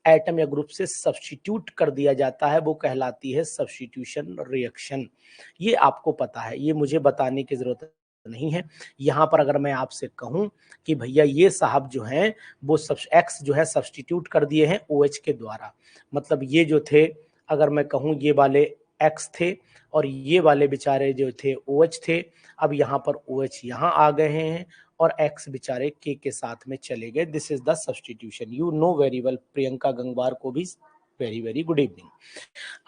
Atom या group से substitute कर दिया जाता है वो कहलाती है सब्स्टिट्यूशन रिएक्शन। ये आपको पता है, ये मुझे बताने की जरूरत नहीं है। यहाँ पर अगर मैं आपसे कहूँ कि भैया ये साहब जो हैं वो सब एक्स जो है सब्स्टिट्यूट कर दिए हैं OH के द्वारा, मतलब ये जो थे, अगर मैं कहूँ ये वाले एक्स थे और ये वाले बेचारे जो थे OH थे, अब यहाँ पर OH यहाँ आ गए हैं और एक्स बेचारे के साथ में चले गए। This is the substitution, you know very well. Priyanka Gangwar को भी वेरी वेरी गुड इवनिंग।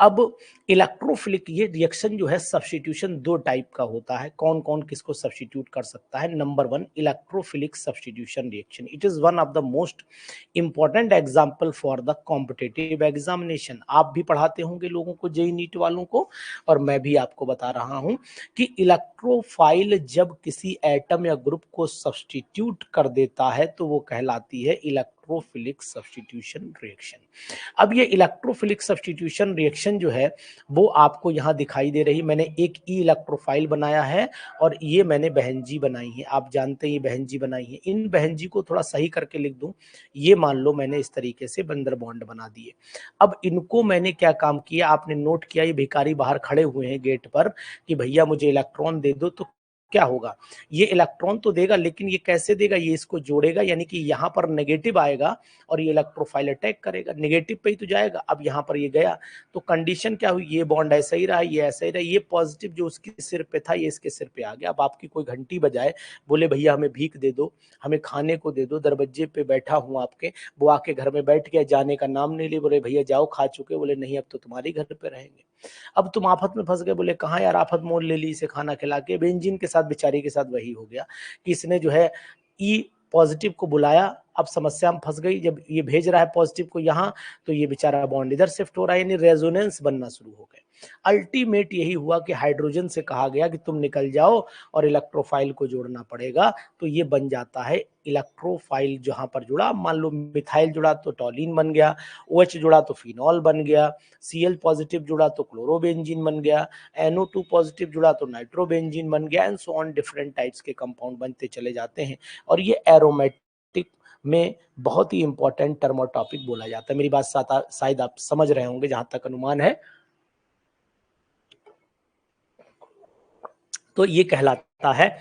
अब इलेक्ट्रोफिलिक ये रिएक्शन जो है सब्स्टिट्यूशन दो टाइप का होता है। कौन कौन किसको सब्स्टिट्यूट कर सकता है? Number 1 electrophilic substitution reaction, it is one of the most important example for the competitive examination. आप भी पढ़ाते होंगे लोगों को, जेईई नीट वालों को, और मैं भी आपको बता रहा हूं कि इलेक्ट्रोफाइल जब किसी एटम या ग्रुप को सब्स्टिट्यूट कर देता है तो वो कहलाती है इलेक्ट्रोफिलिक सब्स्टिट्यूशन रिएक्शन। अब ये इलेक्ट्रोफिलिक सब्स्टिट्यूशन रिएक्शन जो है वो आपको यहाँ दिखाई दे रही, मैंने एक ई इलेक्ट्रोफाइल बनाया है और ये मैंने बहन जी बनाई है। आप जानते हैं ये बहन जी बनाई है। इन बहन जी को थोड़ा सही करके लिख दूं, ये मान लो मैंने इस तरीके से बंदर बॉन्ड बना दिए। अब इनको मैंने क्या काम किया, आपने नोट किया, ये भिखारी बाहर खड़े हुए हैं गेट पर कि भैया मुझे इलेक्ट्रॉन दे दो, तो क्या होगा, ये इलेक्ट्रॉन तो देगा, लेकिन ये कैसे देगा, ये इसको जोड़ेगा, यानी कि यहाँ पर नेगेटिव आएगा और ये इलेक्ट्रोफाइल अटैक करेगा, नेगेटिव पे ही तो जाएगा। अब यहाँ पर ये गया तो कंडीशन क्या हुई, ये बॉन्ड ऐसा ही रहा, ये ऐसा ही रहा, ये पॉजिटिव जो उसके सिर पे था ये इसके सिर पे आ गया। अब आपकी कोई घंटी बजाए, बोले भैया हमें भीख दे दो, हमें खाने को दे दो, दरवाजे पे बैठा हूँ आपके, वो आके घर में बैठ गया, जाने का नाम नहीं लिए, बोले भैया जाओ खा चुके, बोले नहीं अब तो तुम्हारे घर पे रहेंगे। अब तुम आफत में फंस गए, बोले कहाँ यार आफत मोल ले ली इसे खाना खिला के। बेंजीन के साथ बेचारी के साथ वही हो गया कि इसने जो है ई पॉजिटिव को बुलाया, अब समस्या में फंस गई। जब ये भेज रहा है पॉजिटिव को यहाँ, तो ये बेचारा बॉन्ड इधर शिफ्ट हो रहा है, यानी रेजोनेंस बनना शुरू हो गए। अल्टीमेट यही हुआ कि हाइड्रोजन से कहा गया कि तुम निकल जाओ और इलेक्ट्रोफाइल को जोड़ना पड़ेगा, तो ये बन जाता है इलेक्ट्रोफाइल। जहां पर जुड़ा, मान लो मिथाइल जुड़ा तो टॉलिन बन गया, OH जुड़ा तो फिनॉल बन गया, Cl पॉजिटिव जुड़ा तो क्लोरोबेंजीन बन गया, NO2 पॉजिटिव जुड़ा तो नाइट्रोबेंजीन बन गया, and so on, different types के कंपाउंड बनते चले जाते हैं। और ये एरोमेटिक में बहुत ही इंपॉर्टेंट टर्म और टॉपिक बोला जाता है। मेरी बात शायद आप समझ रहे होंगे, जहां तक अनुमान है। तो ये कहलाता है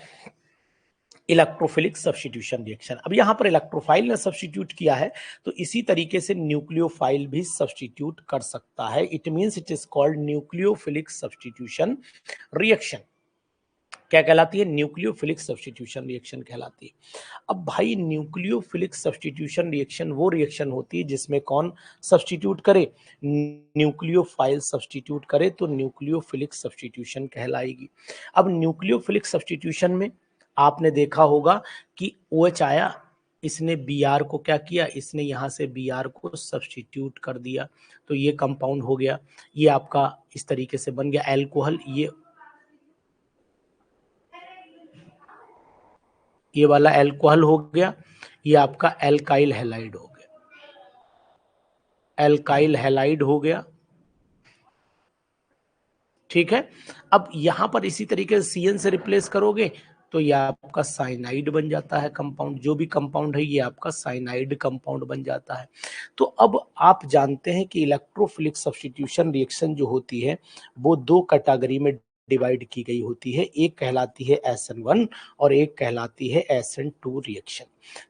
इलेक्ट्रोफिलिक सब्स्टिट्यूशन रिएक्शन। अब यहां पर इलेक्ट्रोफाइल ने सब्स्टिट्यूट किया है, तो इसी तरीके से न्यूक्लियोफाइल भी सब्स्टिट्यूट कर सकता है। It means it is called nucleophilic substitution reaction. क्या कहलाती है? न्यूक्लियोफिलिक सब्स्टिट्यूशन रिएक्शन कहलाती है। अब भाई न्यूक्लियोफिलिक सब्स्टिट्यूशन रिएक्शन वो रिएक्शन होती है जिसमें कौन सब्स्टिट्यूट करे, न्यूक्लियोफाइल सब्स्टिट्यूट करे, तो न्यूक्लियोफिलिक सब्स्टिट्यूशन कहलाएगी। अब न्यूक्लियोफिलिक सब्स्टिट्यूशन में आपने देखा होगा कि OH आया, इसने Br को क्या किया, इसने यहां से Br को सब्स्टिट्यूट कर दिया, तो ये कंपाउंड हो गया। ये आपका इस तरीके से बन गया एल्कोहल, ये वाला एल्कोहल हो गया, ये आपका एल्काइल हैलाइड हो गया, एल्काइल हैलाइड हो गया। ठीक है, अब यहां पर इसी तरीके से CN से रिप्लेस करोगे तो ये आपका साइनाइड बन जाता है कंपाउंड। जो भी कंपाउंड है ये आपका साइनाइड कंपाउंड बन जाता है। तो अब आप जानते हैं कि इलेक्ट्रोफिलिक सब्स्टिट्यूशन रिएक्शन जो होती है वो दो कैटेगरी में डिवाइड की गई होती है। एक कहलाती है SN1 और एक कहलाती है SN2 रिएक्शन।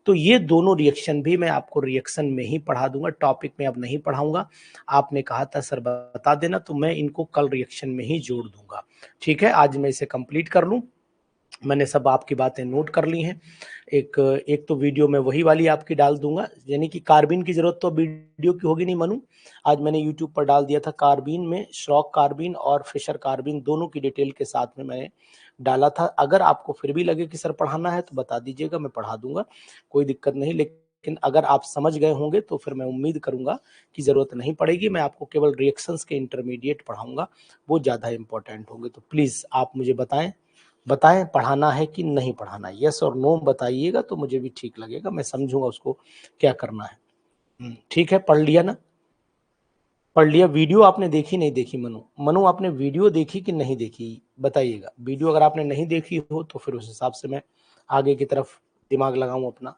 तो ये दोनों रिएक्शन भी मैं आपको रिएक्शन में ही पढ़ा दूंगा, टॉपिक में अब नहीं पढ़ाऊंगा। आपने कहा था सर बता देना, तो मैं इनको कल रिएक्शन में ही जोड़ दूंगा। ठीक है, आज मैं इसे कंप्लीट कर लूं। मैंने सब आपकी बातें नोट कर ली हैं। एक तो वीडियो में वही वाली आपकी डाल दूंगा, यानी कि कार्बिन की जरूरत तो वीडियो की होगी नहीं मनु। आज मैंने यूट्यूब पर डाल दिया था, कार्बिन में श्रॉक कार्बिन और फिशर कार्बिन दोनों की डिटेल के साथ में मैंने डाला था। अगर आपको फिर भी लगे कि सर पढ़ाना है तो बता दीजिएगा, मैं पढ़ा दूंगा, कोई दिक्कत नहीं। लेकिन अगर आप समझ गए होंगे तो फिर मैं उम्मीद करूंगा कि जरूरत नहीं पड़ेगी। मैं आपको केवल रिएक्शंस के इंटरमीडिएट पढ़ाऊंगा, वो ज्यादा इंपॉर्टेंट होंगे। तो प्लीज आप मुझे बताएं पढ़ाना है कि नहीं पढ़ाना है। यस और नो बताइएगा तो मुझे भी ठीक लगेगा, मैं समझूंगा उसको क्या करना है। ठीक है, पढ़ लिया ना? पढ़ लिया। वीडियो आपने देखी नहीं देखी मनु आपने वीडियो देखी कि नहीं देखी बताइएगा। वीडियो अगर आपने नहीं देखी हो तो फिर उस हिसाब से मैं आगे की तरफ दिमाग लगाऊं अपना।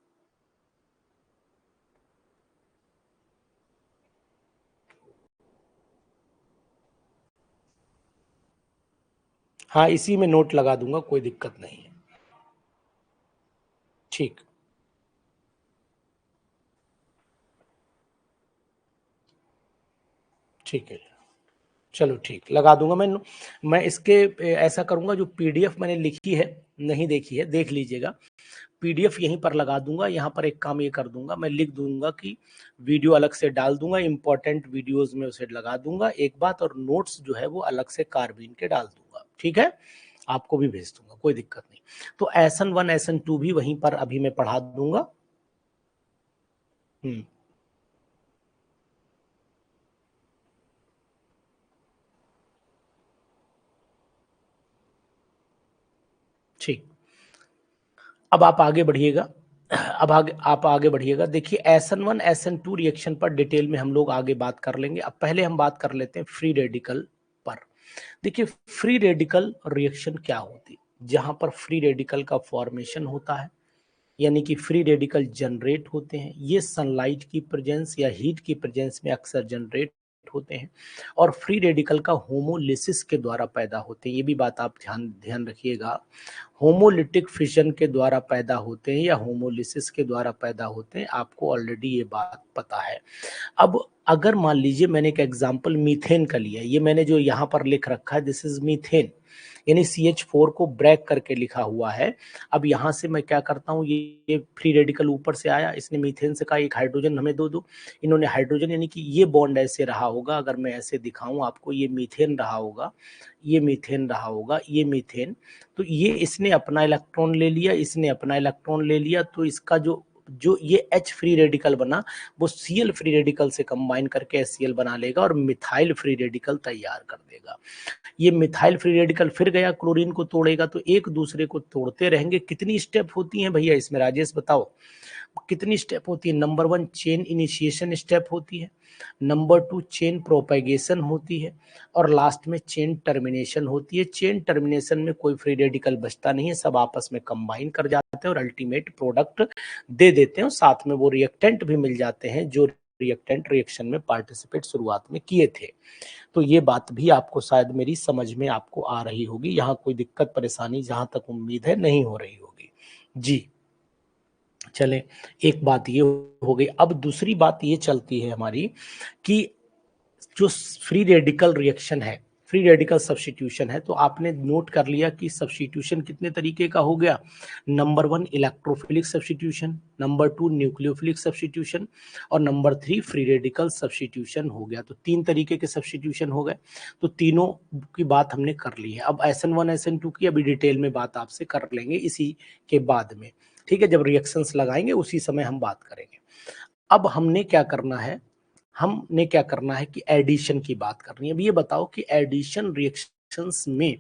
हाँ, इसी में नोट लगा दूंगा, कोई दिक्कत नहीं है। ठीक, ठीक है, चलो ठीक, लगा दूंगा मैं इसके ऐसा करूंगा, जो पीडीएफ मैंने लिखी है, नहीं देखी है, देख लीजिएगा, पीडीएफ यहीं पर लगा दूंगा। यहाँ पर एक काम ये कर दूंगा, मैं लिख दूंगा कि वीडियो अलग से डाल दूंगा, इंपॉर्टेंट वीडियोस में उसे लगा दूंगा एक बात, और नोट्स जो है वो अलग से कार्बीन के डाल दूंगा, ठीक है, आपको भी भेज दूंगा, कोई दिक्कत नहीं। तो एसन 1 एसन 2 भी वहीं पर अभी मैं पढ़ा दूंगा। हम्म, ठीक, अब आप आगे बढ़िएगा। अब आप आगे बढ़िएगा, देखिए एसन 1 एसन 2 रिएक्शन पर डिटेल में हम लोग आगे बात कर लेंगे। अब पहले हम बात कर लेते हैं फ्री रेडिकल पर। देखिए, फ्री रेडिकल रिएक्शन क्या होती है? जहां पर फ्री रेडिकल का फॉर्मेशन होता है, यानी कि फ्री रेडिकल जनरेट होते हैं, ये सनलाइट की प्रेजेंस या हीट की प्रेजेंस में अक्सर जनरेट होते हैं, और फ्री रेडिकल का होमोलिसिस के द्वारा पैदा होते हैं। ये भी बात आप ध्यान ध्यान रखिएगा, होमोलिटिक फिशन के द्वारा पैदा होते हैं या होमोलिसिस के द्वारा पैदा होते हैं, आपको ऑलरेडी ये बात पता है। अब अगर मान लीजिए मैंने एक एग्जांपल मीथेन का लिया, ये मैंने जो यहाँ पर लिख रखा है, दिस इज मीथेन, यानी CH4 को ब्रेक करके लिखा हुआ है। अब यहाँ से मैं क्या करता हूँ, ये फ्री रेडिकल ऊपर से आया, इसने मीथेन से कहा एक हाइड्रोजन हमें दो दो, इन्होंने हाइड्रोजन, यानी कि ये बॉन्ड ऐसे रहा होगा, अगर मैं ऐसे दिखाऊं आपको, ये मीथेन रहा होगा, ये मीथेन रहा होगा, ये मीथेन, तो ये इसने अपना इलेक्ट्रॉन ले लिया, इसने अपना इलेक्ट्रॉन ले लिया, तो इसका जो जो ये H फ्री रेडिकल बना, वो Cl फ्री रेडिकल से कंबाइन करके HCl बना लेगा और मिथाइल फ्री रेडिकल तैयार कर देगा। ये मिथाइल फ्री रेडिकल फिर गया क्लोरीन को तोड़ेगा, तो एक दूसरे को तोड़ते रहेंगे। कितनी स्टेप होती हैं भैया इसमें, राजेश बताओ कितनी स्टेप होती है? नंबर 1 चेन इनिशिएशन स्टेप होती है, नंबर 2 चेन प्रोपेगेशन होती है, और लास्ट में चेन टर्मिनेशन होती है। चेन टर्मिनेशन में कोई फ्री रेडिकल बचता नहीं है, सब आपस में कंबाइन कर जाते हैं और अल्टीमेट प्रोडक्ट दे देते हैं, और साथ में वो रिएक्टेंट भी मिल जाते हैं जो रिएक्टेंट रिएक्शन में पार्टिसिपेट शुरुआत में किए थे। तो ये बात भी आपको शायद मेरी समझ में आपको आ रही होगी, यहाँ कोई दिक्कत परेशानी जहां तक उम्मीद है नहीं हो रही होगी जी। चले, एक बात ये हो गई। अब दूसरी बात ये चलती है हमारी कि जो फ्री रेडिकल रिएक्शन है, फ्री रेडिकल सब्स्टिट्यूशन है, तो आपने नोट कर लिया कि सब्स्टिट्यूशन कितने तरीके का हो गया। Number 1 electrophilic substitution, number 2 nucleophilic substitution, और नंबर 3 फ्री रेडिकल सब्स्टिट्यूशन हो गया। तो 3 तरीके के सब्स्टिट्यूशन हो गए, तो तीनों की बात हमने कर ली है। अब SN1 SN2 की अभी डिटेल में बात आपसे कर लेंगे इसी के बाद में, ठीक है, जब रिएक्शंस लगाएंगे उसी समय हम बात करेंगे। अब हमने क्या करना है, हमने क्या करना है कि एडिशन की बात करनी है। अब ये बताओ कि एडिशन रिएक्शंस में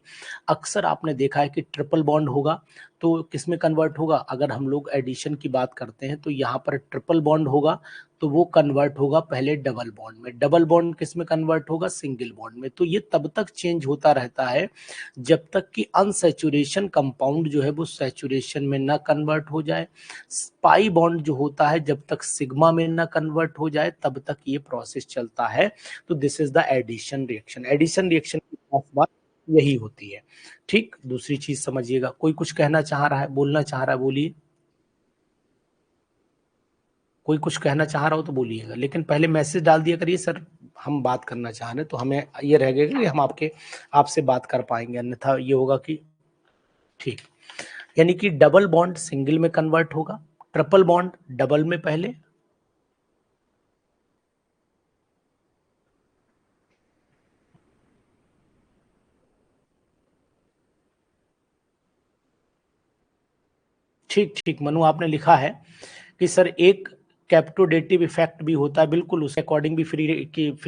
अक्सर आपने देखा है कि ट्रिपल बॉन्ड होगा, तो किस में कन्वर्ट होगा? अगर हम लोग एडिशन की बात करते हैं तो यहाँ पर ट्रिपल बॉन्ड होगा, तो वो कन्वर्ट होगा पहले डबल बॉन्ड में, डबल बॉन्ड किस में कन्वर्ट होगा? सिंगल बॉन्ड में। तो ये तब तक चेंज होता रहता है जब तक कि अनसैचुरेशन कंपाउंड जो है वो सैचुरेशन में ना कन्वर्ट हो जाए। पाई बॉन्ड जो होता है जब तक सिग्मा में ना कन्वर्ट हो जाए तब तक ये प्रोसेस चलता है। तो this is the addition reaction. Addition reaction की खास बात यही होती है। ठीक, दूसरी चीज समझिएगा, कोई कुछ कहना चाह रहा है, बोलना चाह रहा है, बोलिए। कोई कुछ कहना चाह रहा हो तो बोलिएगा, लेकिन पहले मैसेज डाल दिया करिए, सर हम बात करना चाह रहे हैं, तो हमें ये रहेगा कि हम आपसे बात कर पाएंगे, अन्यथा ये होगा कि ठीक, यानी कि डबल बॉन्ड सिंगल में कन्वर्ट होगा, ट्रिपल बॉन्ड डबल में पहले। ठीक ठीक, मनु आपने लिखा है कि सर एक कैप्टोडेटिव इफेक्ट भी होता है, बिल्कुल उसके अकॉर्डिंग भी फ्री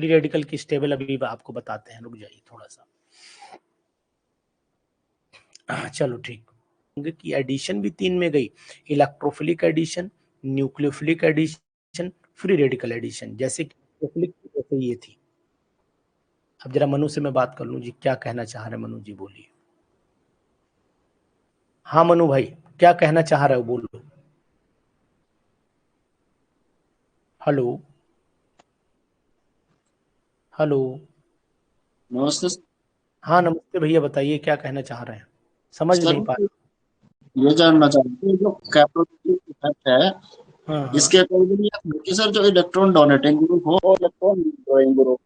रेडिकल की स्टेबल अभी आपको बताते हैं, रुक जाइए थोड़ा सा। चलो ठीक, होंगे कि एडिशन भी 3 में गई, electrophilic addition, nucleophilic addition, free radical addition, जैसे कि जैसे ये थी। अब जरा मनु से मैं बात कर लूं जी, क्या कहना चाह रहे हैं मनु जी, बोलिए। हाँ मनु भाई, क्या कहना चाह रहे हो, बोलो। Hello, hello. नमस्ते। हाँ नमस्ते भैया, बताइए क्या कहना चाह रहे हैं, समझ सर नहीं पा ये जानना चाहते हैं जो कैप्रोसिटी इफेक्ट है, रहा। हाँ हाँ। इसके अकॉर्डिंग ये देखिए सर, जो इलेक्ट्रॉन डोनेटिंग ग्रुप हो और इलेक्ट्रॉन विड्रॉइंग ग्रुप,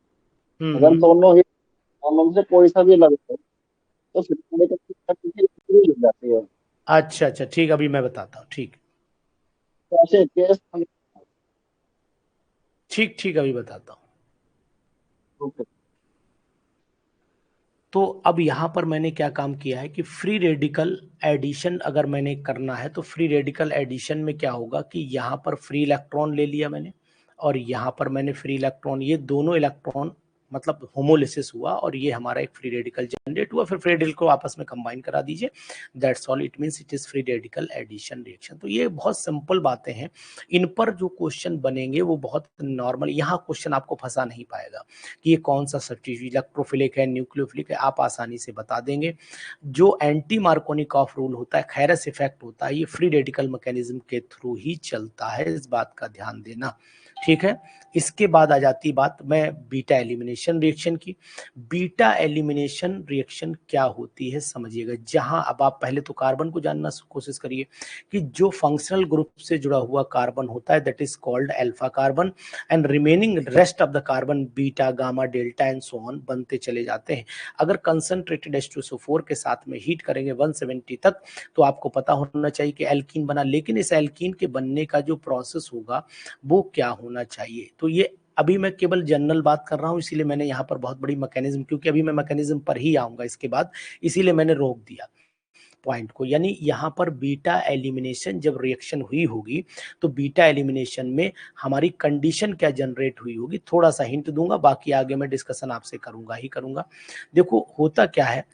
अगर हम्म। दोनों में से कोई सा भी लगे तो फिर हो जाती है। अच्छा अच्छा ठीक, अभी मैं बताता हूँ, ठीक तो ऐसे केस ठीक ठीक, अभी बताता हूँ। तो अब यहाँ पर मैंने क्या काम किया है कि फ्री रेडिकल एडिशन अगर मैंने करना है तो फ्री रेडिकल एडिशन में क्या होगा कि यहाँ पर फ्री इलेक्ट्रॉन ले लिया मैंने, और यहाँ पर मैंने फ्री इलेक्ट्रॉन, ये दोनों इलेक्ट्रॉन मतलब होमोलिसिस हुआ और ये हमारा एक फ्री रेडिकल जनरेट हुआ, फिर फ्री रेडिकल को आपस में कंबाइन करा दीजिए, that's all, it means it is free radical addition reaction. तो ये बहुत सिंपल बातें हैं, इन पर जो क्वेश्चन बनेंगे वो बहुत नॉर्मल, यहाँ क्वेश्चन आपको फंसा नहीं पाएगा कि ये कौन सा सब्स्टिट्यूट इलेक्ट्रोफिलिक है न्यूक्लियोफिलिक है, आप आसानी से बता देंगे। जो एंटी मार्कोनिकॉफ रूल होता है, खैरस इफेक्ट होता है, ये फ्री रेडिकल मैकेनिज्म के थ्रू ही चलता है, इस बात का ध्यान देना, ठीक है। इसके बाद आ जाती बात मैं बीटा एलिमिनेशन रिएक्शन की। बीटा एलिमिनेशन रिएक्शन क्या होती है समझिएगा, जहां अब आप पहले तो कार्बन को जानना कोशिश करिए कि जो फंक्शनल ग्रुप से जुड़ा हुआ कार्बन होता है that is called alpha carbon, and remaining rest of the carbon beta gamma delta and so on बनते चले जाते हैं। अगर कंसंट्रेटेड H2SO4 के साथ में हीट करेंगे 170 तक तो आपको पता होना चाहिए कि एल्कीन बना, लेकिन इस एल्कीन के बनने का जो प्रोसेस होगा वो क्या होना चाहिए। तो ये अभी मैं केवल जनरल बात कर रहा हूं, इसीलिए मैंने यहाँ पर बहुत बड़ी मैकेनिज्म, क्योंकि अभी मैं मैकेनिज्म पर ही आऊंगा इसके बाद, इसीलिए मैंने रोक दिया पॉइंट को। यानी यहाँ पर बीटा एलिमिनेशन जब रिएक्शन हुई होगी तो बीटा एलिमिनेशन में हमारी कंडीशन क्या जनरेट हुई होगी, थोड़ा सा हिंट दूंगा, बाकी आगे मैं डिस्कशन आपसे करूंगा ही करूंगा। देखो होता क्या है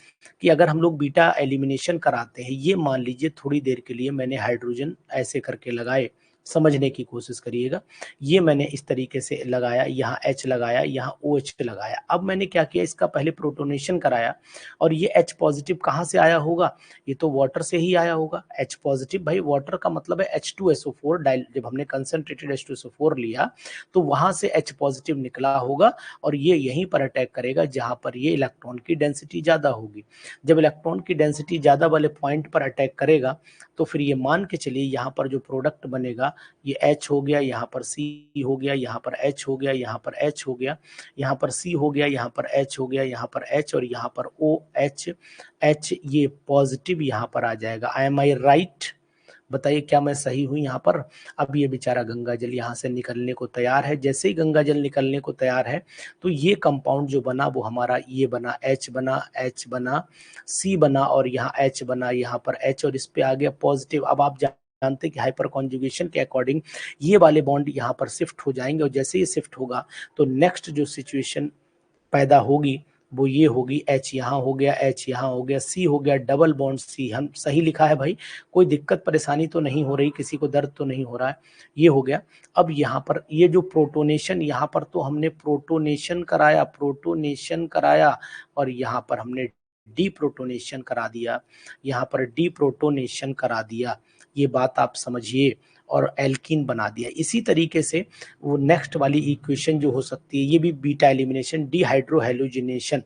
कि अगर हम लोग बीटा एलिमिनेशन कराते हैं, ये मान लीजिए थोड़ी देर के लिए मैंने हाइड्रोजन ऐसे करके लगाए, समझने की कोशिश करिएगा, ये मैंने इस तरीके से लगाया, यहाँ H लगाया, यहाँ OH लगाया, अब मैंने क्या किया, इसका पहले प्रोटोनेशन कराया, और ये H पॉजिटिव कहाँ से आया होगा, ये तो वाटर से ही आया होगा। H पॉजिटिव भाई वाटर का मतलब है H2SO4 डाइल, जब हमने कंसंट्रेटेड H2SO4 लिया तो वहां से H पॉजिटिव निकला होगा, और ये यहीं पर अटैक करेगा जहां पर ये इलेक्ट्रॉन की डेंसिटी ज्यादा होगी। जब इलेक्ट्रॉन की डेंसिटी ज्यादा वाले पॉइंट पर अटैक करेगा तो फिर ये मान के चलिए यहाँ पर जो प्रोडक्ट बनेगा ये H हो गया, यहाँ पर C हो गया, यहाँ पर H हो गया, यहाँ पर H हो गया, यहाँ पर C हो गया, यहाँ पर H हो गया, यहाँ पर H, और यहाँ पर OH, H ये पॉजिटिव यहाँ पर आ जाएगा। आई एम आई राइट, बताइए क्या मैं सही हूं यहाँ पर। अब ये बेचारा गंगा जल यहाँ से निकलने को तैयार है, जैसे ही गंगा जल निकलने को तैयार है तो ये कंपाउंड जो बना वो हमारा ये बना, H बना, H बना, C बना, और यहाँ H बना, यहाँ पर H, और इस पे आ गया पॉजिटिव। अब आप जानते हैं कि हाइपर कॉन्जुगेशन के अकॉर्डिंग ये वाले बॉन्ड यहाँ पर शिफ्ट हो जाएंगे, और जैसे ये शिफ्ट होगा तो नेक्स्ट जो सिचुएशन पैदा होगी वो ये होगी, H यहाँ हो गया, H यहाँ हो गया, C हो गया, डबल बॉन्ड C, हम सही लिखा है भाई, कोई दिक्कत परेशानी तो नहीं हो रही, किसी को दर्द तो नहीं हो रहा है, ये हो गया। अब यहाँ पर ये जो प्रोटोनेशन, यहाँ पर तो हमने प्रोटोनेशन कराया, प्रोटोनेशन कराया, और यहाँ पर हमने डी प्रोटोनेशन करा दिया, यहाँ पर डी प्रोटोनेशन करा दिया, ये बात आप समझिए, और एल्कीन बना दिया। इसी तरीके से वो नेक्स्ट वाली इक्वेशन जो हो सकती है, ये भी बीटा एलिमिनेशन, डीहाइड्रोहेलोजिनेशन,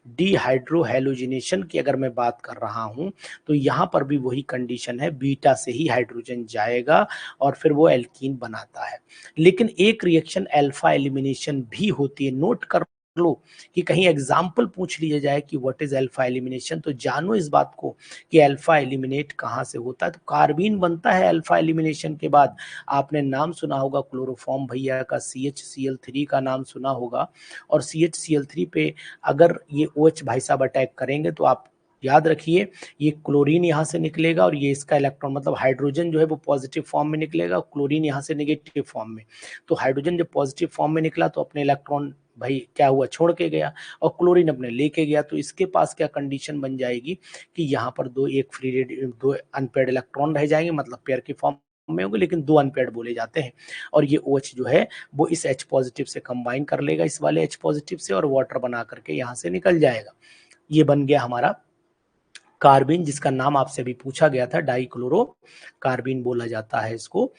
डीहाइड्रोहेलोजिनेशन की अगर मैं बात कर रहा हूं तो यहाँ पर भी वही कंडीशन है, बीटा से ही हाइड्रोजन जाएगा और फिर वो एल्कीन बनाता है। लेकिन एक रिएक्शन अल्फा एलिमिनेशन भी होती है, नोट कर लो कि कहीं एग्जाम्पल पूछ लिया जाए कि व्हाट इज अल्फा एलिमिनेशन, तो जानो इस बात को कि अल्फा एलिमिनेट कहाँ से होता है। तो कार्बीन बनता है अल्फा एलिमिनेशन के बाद, आपने नाम सुना होगा क्लोरोफॉर्म भैया का, CHCl3 का नाम सुना होगा, और CHCl3 पे अगर ये OH भाई साहब अटैक करेंगे तो आप याद रखिए ये क्लोरीन यहाँ से निकलेगा, और ये इसका इलेक्ट्रॉन मतलब हाइड्रोजन जो है वो पॉजिटिव फॉर्म में निकलेगा, क्लोरीन यहाँ से नेगेटिव फॉर्म में। तो हाइड्रोजन जब पॉजिटिव फॉर्म में निकला तो अपने इलेक्ट्रॉन भाई क्या हुआ, छोड़ के गया, और क्लोरीन अपने लेके गया, तो इसके पास क्या कंडीशन बन जाएगी कि यहाँ पर दो अनपेयर्ड इलेक्ट्रॉन रह जाएंगे, मतलब पेयर की फॉर्म में होंगे लेकिन दो अनपेयर्ड बोले जाते हैं, और ये OH जो है वो इस H पॉजिटिव से कंबाइन कर लेगा, इस वाले H पॉजिटिव से, और वाटर बना करके यहाँ से निकल जाएगा। ये बन गया हमारा कार्बिन, जिसका नाम आपसे अभी पूछा गया था, डाइक्लोरो कार्बिन बोला जाता है इसको।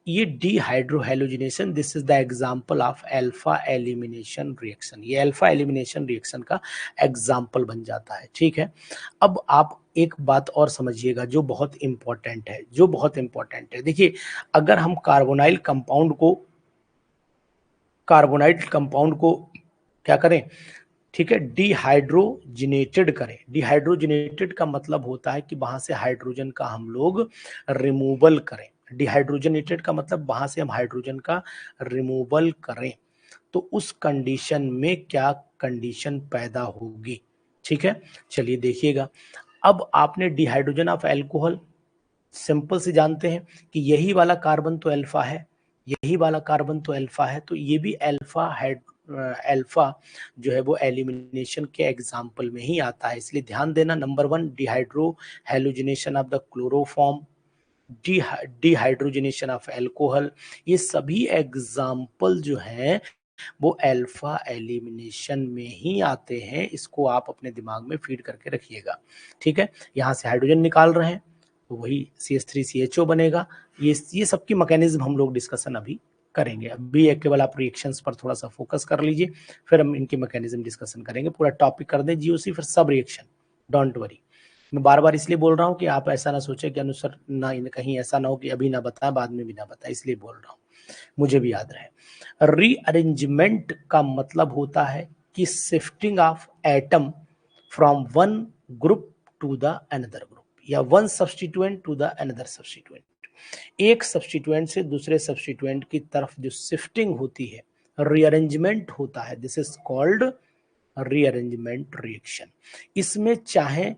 ये dehydrohalogenation, this is the example of alpha elimination reaction. ये अल्फा एलिमिनेशन रिएक्शन का एग्जांपल बन जाता है, ठीक है। अब आप एक बात और समझिएगा जो बहुत इंपॉर्टेंट है, जो बहुत इंपॉर्टेंट है। देखिए, अगर हम कार्बोनाइल कंपाउंड को क्या करें, ठीक है, डिहाइड्रोजिनेटेड करें। डिहाइड्रोजिनेटेड का मतलब होता है कि वहां से हाइड्रोजन का हम लोग रिमूवल करें। डिहाइड्रोजनेटेड का मतलब वहां से हम हाइड्रोजन का रिमूवल करें। तो उस कंडीशन में क्या कंडीशन पैदा होगी, ठीक है। चलिए देखिएगा, अब आपने डिहाइड्रोजन ऑफ अल्कोहल सिंपल से जानते हैं कि यही वाला कार्बन तो अल्फा है, यही वाला कार्बन तो अल्फा है, तो ये भी अल्फा जो है वो एलिमिनेशन के एग्जाम्पल में ही आता है। इसलिए ध्यान देना, number 1 dehydro halogenation of the chloroform, dehydrogenation of alcohol, ये सभी एग्जाम्पल जो हैं वो अल्फा एलिमिनेशन में ही आते हैं। इसको आप अपने दिमाग में फीड करके रखिएगा, ठीक है। यहाँ से हाइड्रोजन निकाल रहे हैं तो वही CH3CHO बनेगा। ये सबकी मैकेनिज्म हम लोग डिस्कशन अभी करेंगे। अभी एक केवल आप रिएक्शंस पर थोड़ा सा फोकस कर लीजिए, फिर हम इनकी मैकेनिज्म डिस्कशन करेंगे। पूरा टॉपिक कर दें GOC, फिर सब रिएक्शन, डोंट वरी। मैं बार बार इसलिए बोल रहा हूँ कि आप ऐसा ना सोचें कि अनुसर ना, कहीं ऐसा ना हो कि अभी ना बताएं बाद में भी ना बताएं, इसलिए बोल रहा हूँ, मुझे भी याद रहे। रीअरेंजमेंट का मतलब होता है कि shifting of atom from one group to the another group, या one substituent to the another substituent. एक सब्स्टिट्यूएंट से दूसरे सब्स्टिट्यूएंट की तरफ जो शिफ्टिंग होती है, रीअरेंजमेंट होता है, this is called rearrangement reaction. इसमें चाहे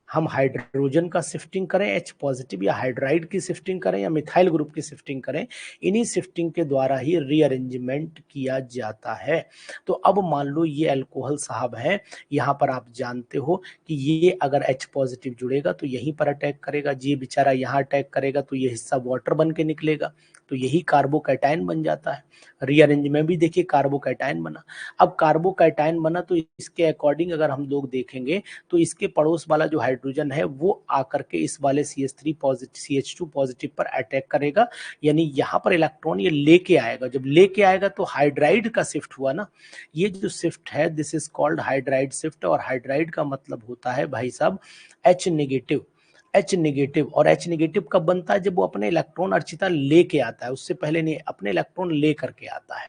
हम हाइड्रोजन का शिफ्टिंग करें H पॉजिटिव, या हाइड्राइड की शिफ्टिंग करें, या मिथाइल ग्रुप की शिफ्टिंग करें, इन्हीं शिफ्टिंग के द्वारा ही रीअरेंजमेंट किया जाता है। तो अब मान लो ये अल्कोहल साहब है, यहाँ पर आप जानते हो कि ये अगर H पॉजिटिव जुड़ेगा तो यहीं पर अटैक करेगा, ये बेचारा यहाँ अटैक करेगा तो ये हिस्सा वाटर बन के निकलेगा, तो यही कार्बोकैटायन बन जाता है। रीअरेंज में भी देखिए कार्बोकैटायन बना। अब कार्बोकैटायन बना तो इसके अकॉर्डिंग अगर हम लोग देखेंगे तो इसके पड़ोस वाला जो हाइड्रोजन है वो आकर के इस वाले CH3 पॉजिटिव CH2 पॉजिटिव पर अटैक करेगा, यानी यहाँ पर इलेक्ट्रॉन ये लेके आएगा। जब लेके आएगा तो हाइड्राइड का शिफ्ट हुआ ना, ये जो शिफ्ट है this is called hydride shift. और हाइड्राइड का मतलब होता है भाई साहब H नेगेटिव। H नेगेटिव, और H नेगेटिव कब बनता है, जब वो अपने इलेक्ट्रॉन अर्चिता लेके आता है, उससे पहले नहीं, अपने इलेक्ट्रॉन ले करके आता है,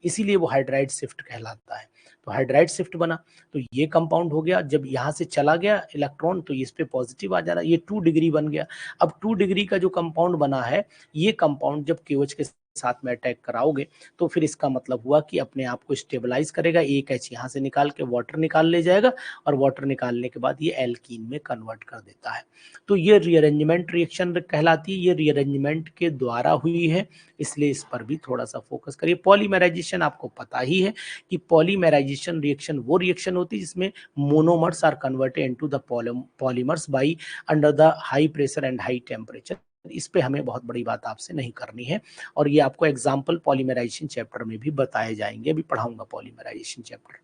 इसीलिए वो हाइड्राइड शिफ्ट कहलाता है। तो हाइड्राइड शिफ्ट बना तो ये कंपाउंड हो गया, जब यहाँ से चला गया इलेक्ट्रॉन तो इस पे पॉजिटिव आ जा रहा है, ये 2 डिग्री बन गया। अब 2 डिग्री का जो कंपाउंड बना है, ये कंपाउंड जब KOH के साथ में अटैक कराओगे तो फिर इसका मतलब हुआ कि अपने आप को स्टेबलाइज करेगा, एक H यहाँ से निकाल के वाटर निकाल ले जाएगा, और वाटर निकालने के बाद ये एल्कीन में कन्वर्ट कर देता है। तो ये रीअरेंजमेंट रिएक्शन कहलाती है, ये रीअरेंजमेंट के द्वारा हुई है, इसलिए इस पर भी थोड़ा सा फोकस करिए। पॉलीमराइजेशन आपको पता ही है कि पॉलीमराइजेशन रिएक्शन वो रिएक्शन होती है जिसमें monomers are converted into the polymers by under the high pressure and high temperature. इस पे हमें बहुत बड़ी बात आपसे नहीं करनी है, और ये आपको एग्जाम्पल पॉलीमराइजेशन चैप्टर में भी बताए जाएंगे, अभी पढ़ाऊंगा पॉलीमराइजेशन चैप्टर।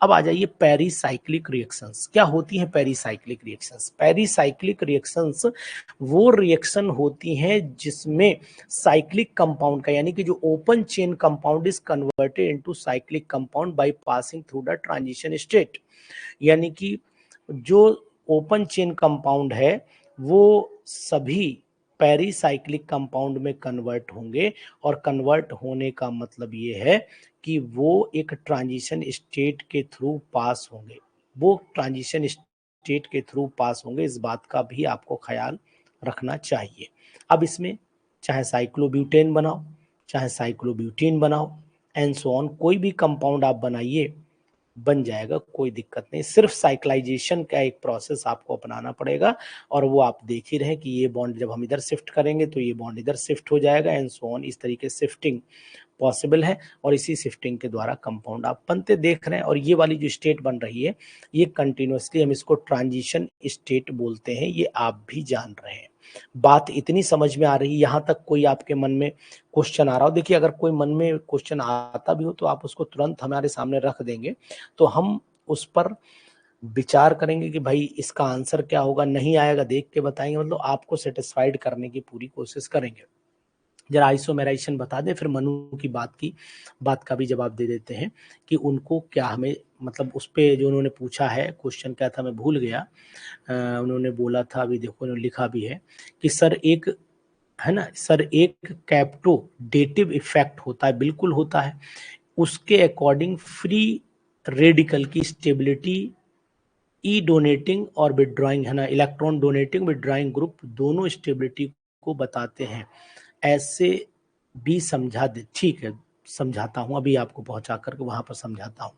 अब आ जाइए पेरीसाइक्लिक रिएक्शंस। क्या होती हैं पेरीसाइक्लिक रिएक्शंस? पेरीसाइक्लिक रिएक्शंस वो रिएक्शन होती हैं जिसमें साइक्लिक कंपाउंड का, यानी कि जो open chain compound is converted into cyclic compound by passing through the transition state. यानी कि जो ओपन चेन कंपाउंड है वो सभी पेरीसाइक्लिक कंपाउंड में कन्वर्ट होंगे, और कन्वर्ट होने का मतलब ये है कि वो एक ट्रांजिशन स्टेट के थ्रू पास होंगे, वो ट्रांजिशन स्टेट के थ्रू पास होंगे, इस बात का भी आपको ख्याल रखना चाहिए। अब इसमें चाहे साइक्लोब्यूटेन बनाओ, चाहे साइक्लोब्यूटीन बनाओ, एंड सो ऑन, कोई भी कंपाउंड आप बनाइए बन जाएगा, कोई दिक्कत नहीं। सिर्फ साइक्लाइजेशन का एक प्रोसेस आपको अपनाना पड़ेगा, और वो आप देख ही रहे कि ये बॉन्ड जब हम इधर शिफ्ट करेंगे तो ये बॉन्ड इधर शिफ्ट हो जाएगा, एंड सो ऑन। इस तरीके से शिफ्टिंग पॉसिबल है, और इसी शिफ्टिंग के द्वारा कंपाउंड आप बनते देख रहे हैं। और ये वाली जो स्टेट बन रही है ये कंटिन्यूअसली हम इसको ट्रांजिशन स्टेट बोलते हैं, ये आप भी जान रहे हैं। बात इतनी समझ में आ रही है? यहाँ तक कोई आपके मन में क्वेश्चन आ रहा हो? देखिए, अगर कोई मन में क्वेश्चन आता भी हो तो आप उसको तुरंत हमारे सामने रख देंगे, तो हम उस पर विचार करेंगे कि भाई इसका आंसर क्या होगा। नहीं आएगा देख के बताएंगे, मतलब आपको सेटिस्फाइड करने की पूरी कोशिश करेंगे। जरा आइसोमेराइजेशन बता दें, फिर मनु की बात का भी जवाब दे देते हैं कि उनको क्या हमें मतलब उस पे जो उन्होंने पूछा है क्वेश्चन क्या था मैं भूल गया। उन्होंने बोला था, अभी देखो उन्होंने लिखा भी है कि सर एक है ना सर एक कैप्टोडेटिव इफेक्ट होता है, बिल्कुल होता है। उसके अकॉर्डिंग फ्री रेडिकल की स्टेबिलिटी ई डोनेटिंग और विड्रॉइंग है ना, इलेक्ट्रॉन डोनेटिंग विड्रॉइंग ग्रुप दोनों स्टेबिलिटी को बताते हैं। ऐसे भी समझा दे, ठीक है समझाता हूं, अभी आपको पहुंचा करके वहां पर समझाता हूं।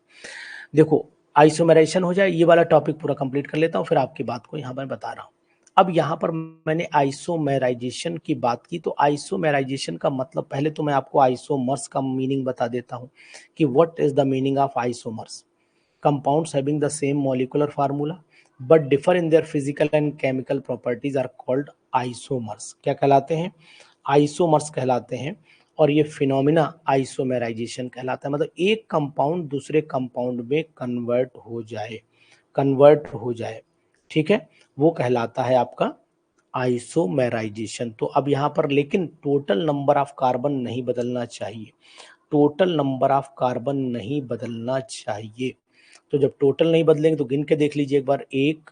देखो आइसोमेराइजेशन हो जाए, ये वाला टॉपिक पूरा कंप्लीट कर लेता हूं, फिर आपकी बात को यहां मैं बता रहा हूं। अब यहां पर मैंने आइसोमेराइजेशन की बात की, तो आइसोमेराइजेशन का मतलब पहले तो मैं आपको आइसोमर्स का मीनिंग बता देता हूं कि what is the meaning of isomers. Compounds having the same molecular formula but differ in their physical and chemical properties are called isomers। क्या कहलाते हैं? आइसोमर्स कहलाते हैं। और ये फिनोमिना आइसोमेराइजेशन कहलाता है, मतलब एक कंपाउंड दूसरे कंपाउंड में कन्वर्ट हो जाए, ठीक है, वो कहलाता है आपका आइसोमेराइजेशन। तो अब यहाँ पर लेकिन टोटल नंबर ऑफ कार्बन नहीं बदलना चाहिए, टोटल नंबर ऑफ कार्बन नहीं बदलना चाहिए। तो जब टोटल नहीं बदलेंगे तो गिन के देख लीजिए एक बार, 1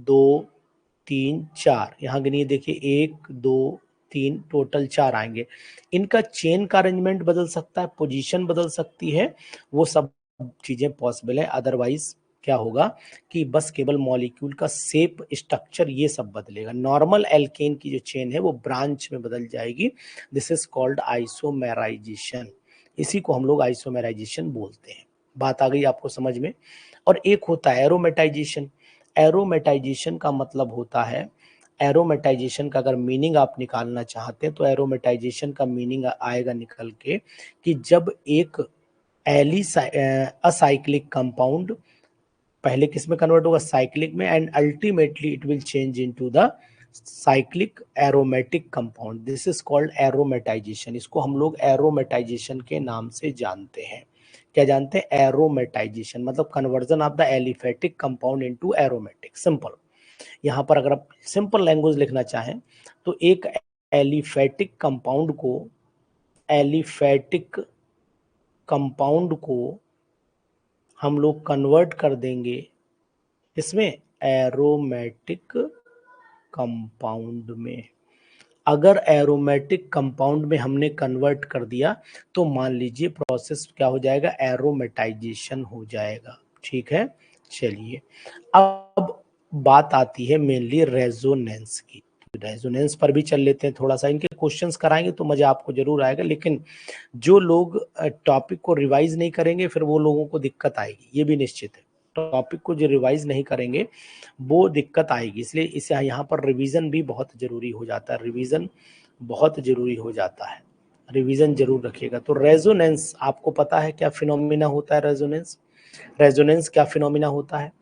2 3 4, यहाँ गिनिए देखिए 1 2 3, टोटल 4 आएंगे। इनका चेन का अरेंजमेंट बदल सकता है, पोजीशन बदल सकती है, वो सब चीजें पॉसिबल है। अदरवाइज क्या होगा कि बस केवल मॉलिक्यूल का शेप स्ट्रक्चर ये सब बदलेगा। नॉर्मल एल्केन की जो चेन है वो ब्रांच में बदल जाएगी। दिस इज कॉल्ड आइसोमेराइजेशन, इसी को हम लोग आइसोमेराइजेशन बोलते हैं। बात आ गई आपको समझ में। और एक होता है एरोमेटाइजेशन। एरोमेटाइजेशन का मतलब होता है, एरोमेटाइजेशन का अगर मीनिंग आप निकालना चाहते हैं तो एरोमेटाइजेशन का मीनिंग आएगा निकल के कि जब एक असाइक्लिक कंपाउंड पहले किस में कन्वर्ट होगा, साइक्लिक में, and ultimately it will change into the cyclic aromatic compound. This is called aromatisation. इसको हम लोग एरोमेटाइजेशन के नाम से जानते हैं। क्या जानते हैं? एरोमेटाइजेशन मतलब conversion of the aliphatic compound into aromatic. Simple, यहाँ पर अगर आप सिंपल लैंग्वेज लिखना चाहें तो एक एलिफेटिक कंपाउंड को हम लोग कन्वर्ट कर देंगे इसमें एरोमेटिक कंपाउंड में। अगर एरोमेटिक कंपाउंड में हमने कन्वर्ट कर दिया तो मान लीजिए प्रोसेस क्या हो जाएगा, एरोमेटाइजेशन हो जाएगा। ठीक है, चलिए अब बात आती है मेनली रेजोनेंस की। रेजोनेंस पर भी चल लेते हैं थोड़ा सा, इनके क्वेश्चंस कराएंगे तो मजा आपको जरूर आएगा, लेकिन जो लोग टॉपिक को रिवाइज नहीं करेंगे फिर वो लोगों को दिक्कत आएगी, ये भी निश्चित है। टॉपिक को जो रिवाइज नहीं करेंगे वो दिक्कत आएगी, इसलिए इसे यहाँ पर रिवीजन भी बहुत जरूरी हो जाता है। रिवीजन बहुत जरूरी हो जाता है, रिवीजन जरूर रखिएगा। तो रेजोनेंस आपको पता है क्या फिनोमिना होता है? रेजोनेंस क्या फिनोमिना होता है?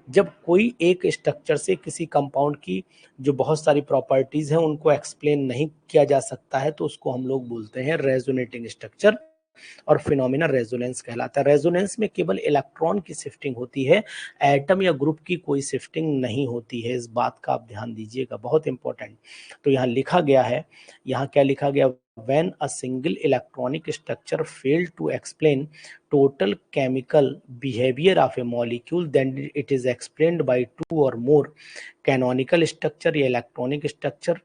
जब कोई एक स्ट्रक्चर से किसी कंपाउंड की जो बहुत सारी प्रॉपर्टीज हैं उनको एक्सप्लेन नहीं किया जा सकता है तो उसको हम लोग बोलते हैं रेजोनेटिंग स्ट्रक्चर, और फिनोमिना रेजोनेंस कहलाता है। रेजोनेंस में केवल इलेक्ट्रॉन की शिफ्टिंग होती है, एटम या ग्रुप की कोई शिफ्टिंग नहीं होती है। इस बात का आप ध्यान दीजिएगा, बहुत इंपॉर्टेंट। तो यहाँ लिखा गया है, यहाँ क्या लिखा गया, when a single electronic structure failed to explain total chemical behavior of a molecule, then it is explained by two or more canonical structure या electronic structure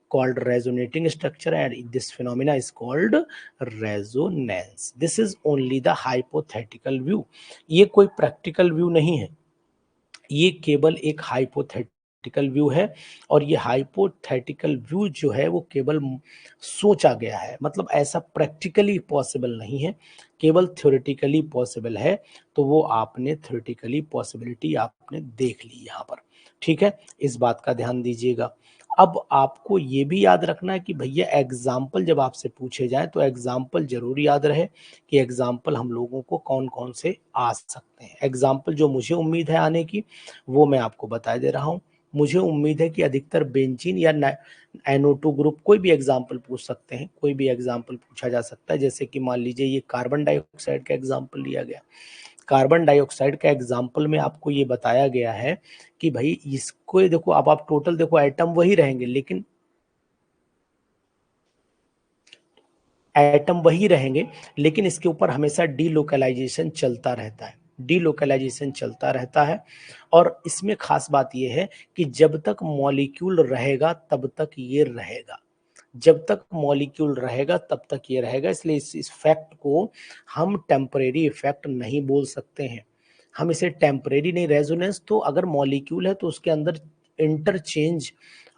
called resonating structure, and this phenomena is called resonance. This is only the hypothetical view, ये कोई practical view नहीं है, ये केवल एक hypothetical view है। और ये हाइपोथेटिकल व्यू जो है वो केवल सोचा गया है, मतलब ऐसा प्रैक्टिकली पॉसिबल नहीं है, केवल थ्योरेटिकली पॉसिबल है। तो वो आपने थ्योरेटिकली पॉसिबिलिटी आपने देख ली यहाँ पर, ठीक है, इस बात का ध्यान दीजिएगा। अब आपको ये भी याद रखना है कि भैया एग्जाम्पल जब आपसे पूछे जाए तो एग्जाम्पल जरूर याद रहे कि एग्जाम्पल हम लोगों को कौन कौन से आ सकते हैं। एग्जाम्पल जो मुझे उम्मीद है आने की वो मैं आपको बता दे रहा हूँ। मुझे उम्मीद है कि अधिकतर बेंजीन या NO2 ग्रुप कोई भी एग्जाम्पल पूछ सकते हैं, कोई भी एग्जाम्पल पूछा जा सकता है। जैसे कि मान लीजिए ये कार्बन डाइऑक्साइड का एग्जाम्पल लिया गया, कार्बन डाइऑक्साइड का एग्जाम्पल में आपको ये बताया गया है कि भाई इसको देखो, अब आप टोटल देखो एटम वही रहेंगे लेकिन एटम वही रहेंगे, लेकिन इसके ऊपर हमेशा डीलोकलाइजेशन चलता रहता है, डीलोकलाइजेशन चलता रहता है। और इसमें खास बात यह है कि जब तक मॉलिक्यूल रहेगा तब तक ये रहेगा, जब तक मॉलिक्यूल रहेगा तब तक ये रहेगा। इसलिए इस फैक्ट को हम टेम्परेरी इफेक्ट नहीं बोल सकते हैं, हम इसे टेम्परेरी नहीं, रेजोनेंस तो अगर मॉलिक्यूल है तो उसके अंदर इंटरचेंज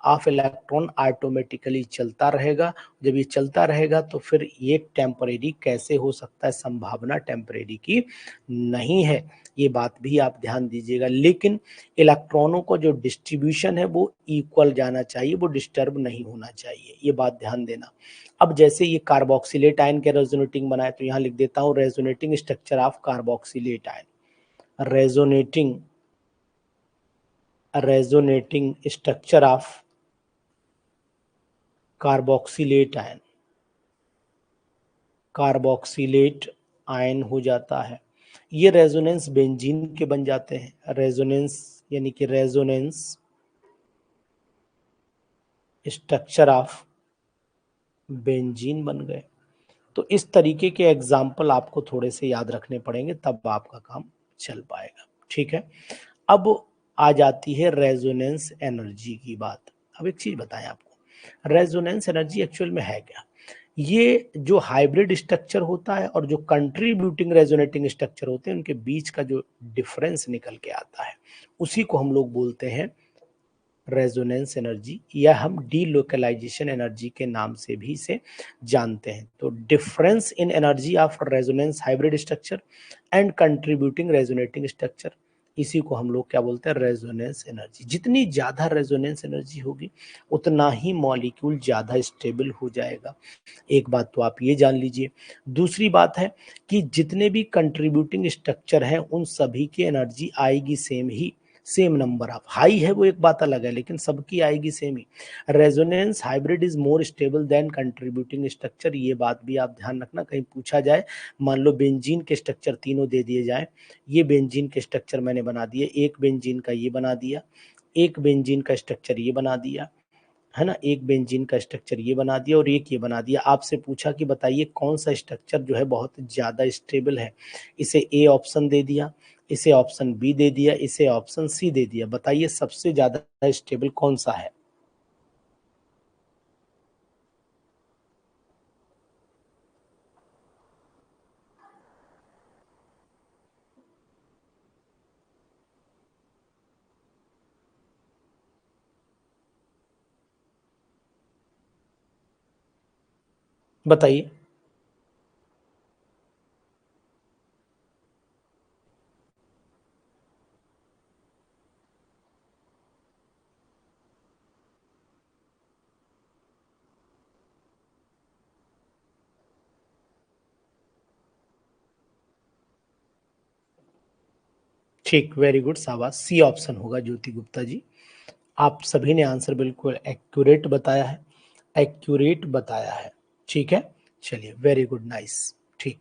ऑफ इलेक्ट्रॉन ऑटोमेटिकली चलता रहेगा। जब ये चलता रहेगा तो फिर ये टेम्परेरी कैसे हो सकता है, संभावना टेम्परेरी की नहीं है, ये बात भी आप ध्यान दीजिएगा। लेकिन इलेक्ट्रॉनों को जो डिस्ट्रीब्यूशन है वो इक्वल जाना चाहिए, वो डिस्टर्ब नहीं होना चाहिए, ये बात ध्यान देना। अब जैसे ये कार्बोक्सिलेट आयन के रेजोनेटिंग बनाए, तो यहाँ लिख देता हूँ resonating structure of carboxylate ion, resonating structure of carboxylate ion, carboxylate ion हो जाता है। ये रेजोनेंस बेंजीन के बन जाते हैं, रेजोनेंस यानी कि रेजोनेंस स्ट्रक्चर ऑफ बेंजीन बन गए। तो इस तरीके के एग्जाम्पल आपको थोड़े से याद रखने पड़ेंगे, तब आपका काम चल पाएगा। ठीक है, अब आ जाती है रेजोनेंस एनर्जी की बात। अब एक चीज बताएं आपको, रेजोनेंस एनर्जी एक्चुअल में है क्या। ये जो हाइब्रिड स्ट्रक्चर होता है और जो कंट्रीब्यूटिंग रेजोनेटिंग स्ट्रक्चर होते हैं, उनके बीच का जो डिफरेंस निकल के आता है, उसी को हम लोग बोलते हैं रेजोनेंस एनर्जी, या हम डीलोकलाइजेशन एनर्जी के नाम से भी इसे जानते हैं। तो difference in energy of resonance hybrid structure and contributing resonating structure, इसी को हम लोग क्या बोलते हैं, रेजोनेंस एनर्जी। जितनी ज्यादा रेजोनेंस एनर्जी होगी उतना ही मॉलिक्यूल ज्यादा स्टेबल हो जाएगा, एक बात तो आप ये जान लीजिए। दूसरी बात है कि जितने भी कंट्रीब्यूटिंग स्ट्रक्चर हैं उन सभी की एनर्जी आएगी same he, same number of, high है वो एक बात अलग है, लेकिन सबकी आएगी same he. Resonance hybrid is more stable then contributing structure, ये बात भी आप ध्यान रखना, कहीं पूछा जाए, मान लो बेंजीन के स्ट्रक्चर तीनों दे दिए जाए, ये बेंजीन के स्ट्रक्चर मैंने बना दिए, एक बेंजीन का ये बना दिया, एक बेंजीन का स्ट्रक्चर ये बना दिया, है ना, एक बेंजीन का स्ट्रक्चर ये बना दिया और एक ये बना दिया। आपसे पूछा कि बताइए कौन सा स्ट्रक्चर जो है बहुत ज्यादा स्टेबल है, इसे ए ऑप्शन दे दिया, इसे ऑप्शन बी दे दिया, इसे ऑप्शन सी दे दिया, बताइए सबसे ज्यादा स्टेबल कौन सा है। बताइए। ठीक, वेरी गुड, शाबाश, सी ऑप्शन होगा ज्योति गुप्ता जी, आप सभी ने आंसर बिल्कुल एक्यूरेट बताया है, एक्यूरेट बताया है। ठीक है, चलिए, वेरी गुड, नाइस। ठीक,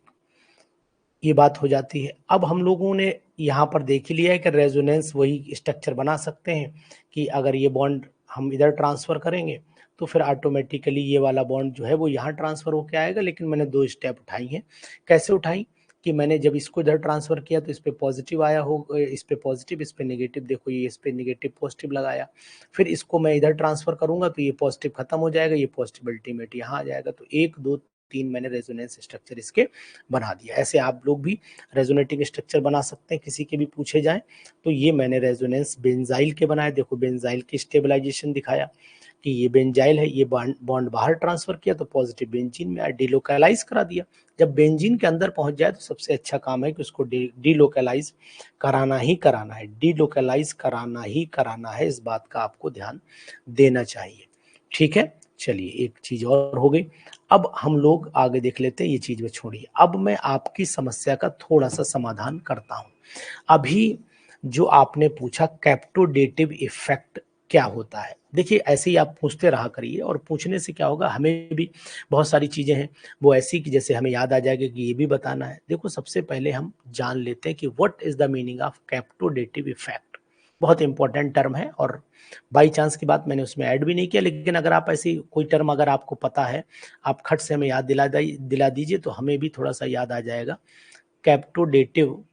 ये बात हो जाती है। अब हम लोगों ने यहाँ पर देख ही लिया है कि रेजोनेंस वही स्ट्रक्चर बना सकते हैं कि अगर ये बॉन्ड हम इधर ट्रांसफर करेंगे तो फिर ऑटोमेटिकली ये वाला बॉन्ड जो है वो यहाँ ट्रांसफर होके आएगा। लेकिन मैंने दो स्टेप उठाई हैं। कैसे उठाई कि मैंने जब इसको इधर ट्रांसफर किया तो इस पे पॉजिटिव आया हो, इस पे पॉजिटिव, इस पे नेगेटिव, देखो ये इस पे नेगेटिव पॉजिटिव लगाया। फिर इसको मैं इधर ट्रांसफर करूंगा तो ये पॉजिटिव खत्म हो जाएगा, ये पॉजिटिव अल्टीमेट यहाँ आ जाएगा। तो एक दो तीन मैंने रेजोनेंस स्ट्रक्चर इसके बना दिया। ऐसे आप लोग भी रेजोनेटिंग स्ट्रक्चर बना सकते हैं, किसी के भी पूछे जाए तो। ये मैंने रेजोनेंस बेंजाइल के बनाए, देखो बेंजाइल की स्टेबलाइजेशन दिखाया कि ये बेंजाइल है, ये बॉन्ड बाहर ट्रांसफर किया तो पॉजिटिव बेंजीन में डिलोकलाइज करा दिया। जब बेंजीन के अंदर पहुंच जाए तो सबसे अच्छा काम है कि उसको डिलोकलाइज कराना ही कराना है, डिलोकलाइज कराना ही कराना है, इस बात का आपको ध्यान देना चाहिए। ठीक है, चलिए, एक चीज और हो गई। अब हम लोग आगे देख लेते हैं, ये चीज में छोड़िए। अब मैं आपकी समस्या का थोड़ा सा समाधान करता हूं। अभी जो आपने पूछा कैप्टोडेटिव इफेक्ट क्या होता है, देखिए ऐसे ही आप पूछते रहा करिए, और पूछने से क्या होगा, हमें भी बहुत सारी चीजें हैं वो ऐसी कि जैसे हमें याद आ जाएगा कि ये भी बताना है। देखो सबसे पहले हम जान लेते हैं कि what is the meaning of captodative effect. बहुत इंपॉर्टेंट टर्म है और बाई चांस की बात मैंने उसमें ऐड भी नहीं किया, लेकिन अगर आप ऐसी कोई टर्म अगर आपको पता है, आप खट से हमें याद दिला दीजिए तो हमें भी थोड़ा सा याद आ जाएगा। कैप्टोडेटिव,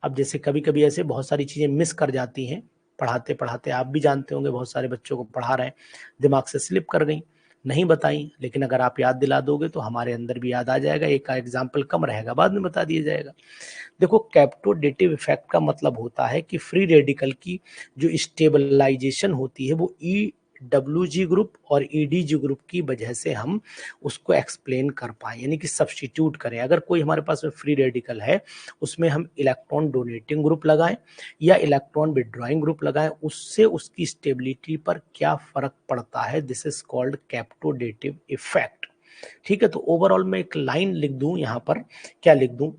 अब जैसे कभी कभी ऐसे बहुत सारी चीजें मिस कर जाती हैं पढ़ाते पढ़ाते, आप भी जानते होंगे बहुत सारे बच्चों को पढ़ा रहे हैं, दिमाग से स्लिप कर गई, नहीं बताई, लेकिन अगर आप याद दिला दोगे तो हमारे अंदर भी याद आ जाएगा, एक का एग्जाम्पल कम रहेगा, बाद में बता दिया जाएगा। देखो, कैप्टोडेटिव इफेक्ट का मतलब होता है कि फ्री रेडिकल की जो स्टेबलाइजेशन होती है वो EWG ग्रुप और EDG ग्रुप की वजह से हम उसको एक्सप्लेन कर पाए, यानी कि सब्स्टिट्यूट करें। अगर कोई हमारे पास में फ्री रेडिकल है, उसमें हम इलेक्ट्रॉन डोनेटिंग ग्रुप लगाएं या इलेक्ट्रॉन विड्रॉइंग ग्रुप लगाएं, उससे उसकी स्टेबिलिटी पर क्या फर्क पड़ता है, दिस इज कॉल्ड कैप्टोडेटिव इफेक्ट। ठीक है, तो ओवरऑल मैं एक लाइन लिख दूं यहाँ पर, क्या लिख दूं,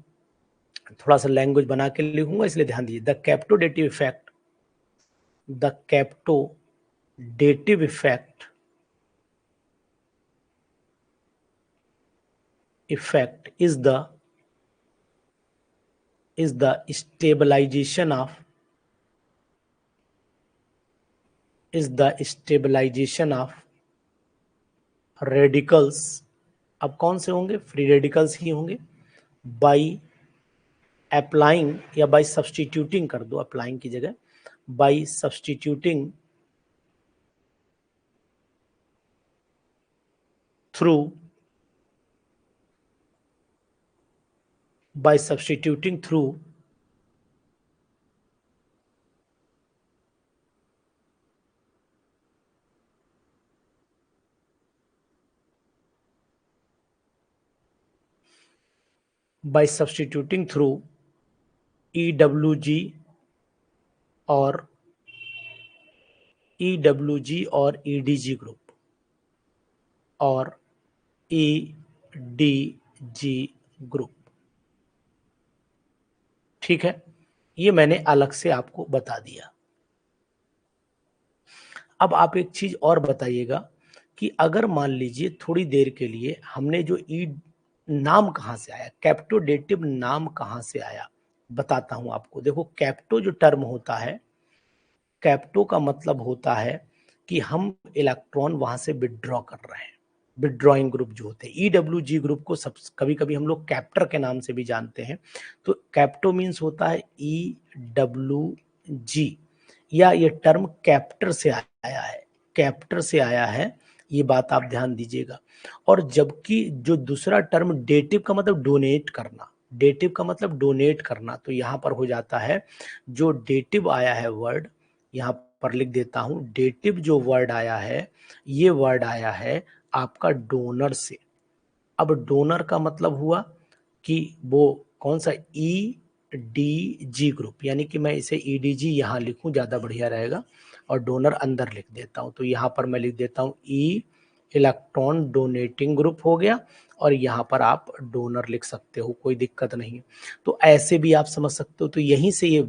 थोड़ा सा लैंग्वेज बना के लिखूंगा, इसलिए ध्यान दीजिए। The captodative effect, the captodative effect is the stabilization of radicals। अब कौन से होंगे, फ्री रेडिकल्स ही होंगे। बाई अप्लाइंग या बाई सब्स्टिट्यूटिंग कर दो, अप्लाइंग की जगह, by substituting through by substituting through EWG और EDG ग्रुप और EDG ग्रुप। ठीक है, ये मैंने अलग से आपको बता दिया। अब आप एक चीज और बताइएगा कि अगर मान लीजिए थोड़ी देर के लिए हमने जो नाम कहां से आया, कैप्टोडेटिव नाम कहां से आया, बताता हूं आपको। देखो, कैप्टो जो टर्म होता है, कैप्टो का मतलब होता है कि हम इलेक्ट्रॉन वहां से विड्रॉ कर रहे हैं, विड्रॉइंग ग्रुप जो होते हैं। EWG ग्रुप को सब कभी कभी हम लोग कैप्टर के नाम से भी जानते हैं। तो कैप्टो मीन्स होता है EWG, या ये टर्म कैप्टर से आया है, कैप्टर से आया है, ये बात आप ध्यान दीजिएगा। और जबकि जो दूसरा टर्म डेटिव का मतलब डोनेट करना, डेटिव का मतलब डोनेट करना, तो यहां पर हो जाता है जो डेटिव आया है वर्ड, यहां पर लिख देता हूं, डेटिव जो वर्ड आया है, ये वर्ड आया है आपका डोनर से। अब डोनर का मतलब हुआ कि वो कौन सा, EDG ग्रुप, यानी कि मैं इसे EDG यहां लिखूं, ज्यादा बढ़िया रहेगा, और डोनर अंदर लिख देता हूं। तो यहां पर मैं लिख देता हूं इलेक्ट्रॉन डोनेटिंग ग्रुप हो गया, और यहां पर आप डोनर लिख सकते हो, कोई दिक्कत नहीं है। तो ऐसे भी आप समझ सकते हो, तो यहीं से ये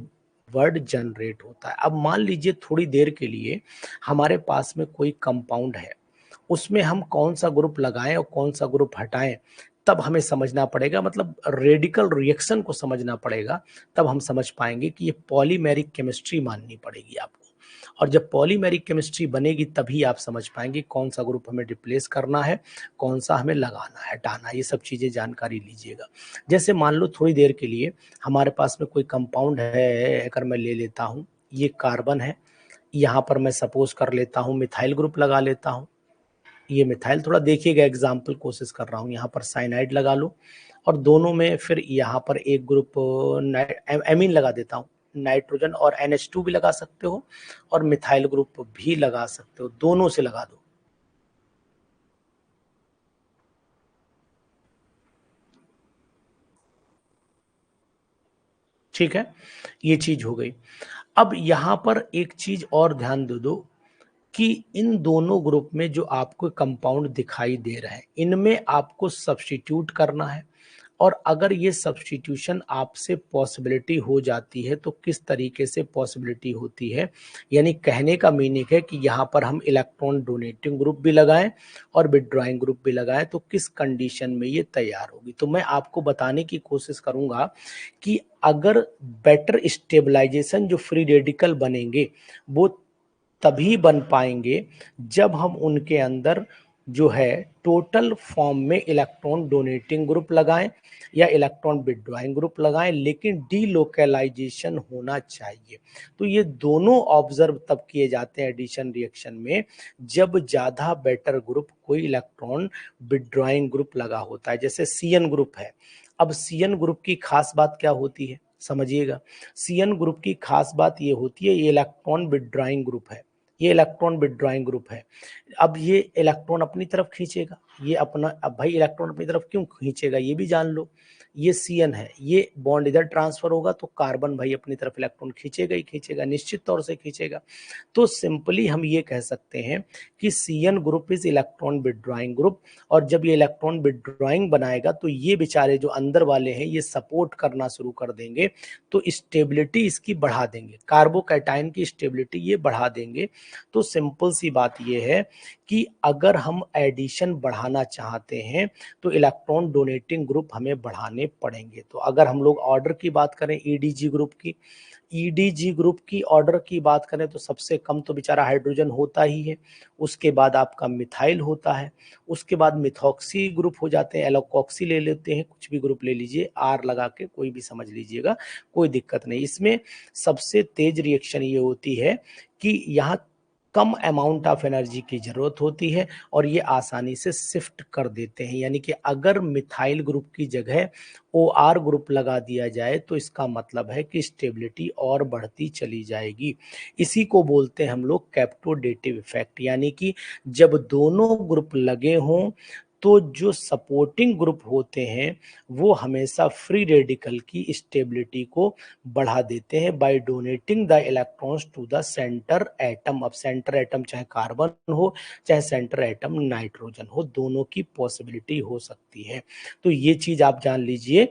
वर्ड जनरेट होता है। अब मान लीजिए थोड़ी देर के लिए हमारे पास में कोई कंपाउंड है, उसमें हम कौन सा ग्रुप लगाएं और कौन सा ग्रुप हटाएं, तब हमें समझना पड़ेगा, मतलब रेडिकल रिएक्शन को समझना पड़ेगा, तब हम समझ पाएंगे कि ये पॉलीमेरिक केमिस्ट्री माननी पड़ेगी आपको। और जब पॉलीमेरिक केमिस्ट्री बनेगी तभी आप समझ पाएंगे कौन सा ग्रुप हमें रिप्लेस करना है, कौन सा हमें लगाना है, हटाना, ये सब चीजें जानकारी लीजिएगा। जैसे मान लो थोड़ी देर के लिए हमारे पास में कोई कंपाउंड है, अगर मैं ले लेता हूँ, ये कार्बन है, यहाँ पर मैं सपोज कर लेता हूँ मिथाइल ग्रुप लगा लेता हूँ, ये मिथाइल, थोड़ा देखिएगा एग्जाम्पल कोशिश कर रहा हूँ, यहाँ पर साइनाइड लगा लो, और दोनों में फिर यहाँ पर एक ग्रुप एमीन लगा देता हूँ, नाइट्रोजन, और NH2 भी लगा सकते हो, और मिथाइल ग्रुप भी लगा सकते हो, दोनों से लगा दो। ठीक है, ये चीज हो गई। अब यहां पर एक चीज और ध्यान दे दो कि इन दोनों ग्रुप में जो आपको कंपाउंड दिखाई दे रहा है, इनमें आपको सब्स्टिट्यूट करना है। और अगर ये सब्स्टिट्यूशन आपसे पॉसिबिलिटी हो जाती है तो किस तरीके से पॉसिबिलिटी होती है, यानी कहने का मीनिंग है कि यहाँ पर हम इलेक्ट्रॉन डोनेटिंग ग्रुप भी लगाएं और विथड्रॉइंग ग्रुप भी लगाएं तो किस कंडीशन में ये तैयार होगी। तो मैं आपको बताने की कोशिश करूंगा कि अगर बेटर स्टेबलाइजेशन जो फ्री रेडिकल बनेंगे वो तभी बन पाएंगे जब हम उनके अंदर जो है टोटल फॉर्म में इलेक्ट्रॉन डोनेटिंग ग्रुप लगाएं या इलेक्ट्रॉन विथड्रॉइंग ग्रुप लगाएं, लेकिन डीलोकलाइजेशन होना चाहिए। तो ये दोनों ऑब्जर्व तब किए जाते हैं एडिशन रिएक्शन में जब ज्यादा बेटर ग्रुप कोई इलेक्ट्रॉन विथड्रॉइंग ग्रुप लगा होता है, जैसे सीएन ग्रुप है। अब सीएन ग्रुप की खास बात क्या होती है समझिएगा। सीएन ग्रुप की खास बात ये होती है, ये इलेक्ट्रॉन विथड्रॉइंग ग्रुप है, ये इलेक्ट्रॉन विथड्रॉइंग ग्रुप है। अब ये इलेक्ट्रॉन अपनी तरफ खींचेगा, ये अपना, अब भाई इलेक्ट्रॉन अपनी तरफ क्यों खींचेगा ये भी जान लो। ये सीएन है, ये बॉन्ड इधर ट्रांसफर होगा तो कार्बन भाई अपनी तरफ इलेक्ट्रॉन खींचेगा ही खींचेगा, निश्चित तौर से खींचेगा। तो सिंपली हम ये कह सकते हैं कि CN group is electron withdrawing group, और जब ये इलेक्ट्रॉन विथड्रॉइंग बनाएगा तो ये बेचारे जो अंदर वाले हैं ये सपोर्ट करना शुरू कर देंगे, तो स्टेबिलिटी इसकी बढ़ा देंगे, कार्बोकैटायन की स्टेबिलिटी ये बढ़ा देंगे। तो सिंपल सी बात ये है कि अगर हम एडिशन बढ़ाना चाहते हैं तो इलेक्ट्रॉन डोनेटिंग ग्रुप हमें बढ़ाने पड़ेंगे। तो अगर हम लोग ऑर्डर की बात करें ईडीजी ग्रुप की, ईडीजी ग्रुप की ऑर्डर की बात करें तो सबसे कम तो बेचारा हाइड्रोजन होता ही है, उसके बाद आपका मिथाइल होता है, उसके बाद मिथॉक्सी ग्रुप हो जाते हैं, एलोकॉक्सी ले लेते हैं, कुछ भी ग्रुप ले लीजिए, आर लगा के कोई भी समझ लीजिएगा, कोई दिक्कत नहीं। इसमें सबसे तेज रिएक्शन ये होती है कि यहाँ कम अमाउंट ऑफ एनर्जी की जरूरत होती है और ये आसानी से शिफ्ट कर देते हैं, यानी कि अगर मिथाइल ग्रुप की जगह ओ आर ग्रुप लगा दिया जाए तो इसका मतलब है कि स्टेबिलिटी और बढ़ती चली जाएगी। इसी को बोलते हैं हम लोग कैप्टोडेटिव इफेक्ट, यानी कि जब दोनों ग्रुप लगे हों तो जो सपोर्टिंग ग्रुप होते हैं वो हमेशा फ्री रेडिकल की स्टेबिलिटी को बढ़ा देते हैं by donating the electrons to the center atom. अब सेंटर एटम चाहे कार्बन हो चाहे सेंटर एटम नाइट्रोजन हो, दोनों की पॉसिबिलिटी हो सकती है। तो ये चीज आप जान लीजिए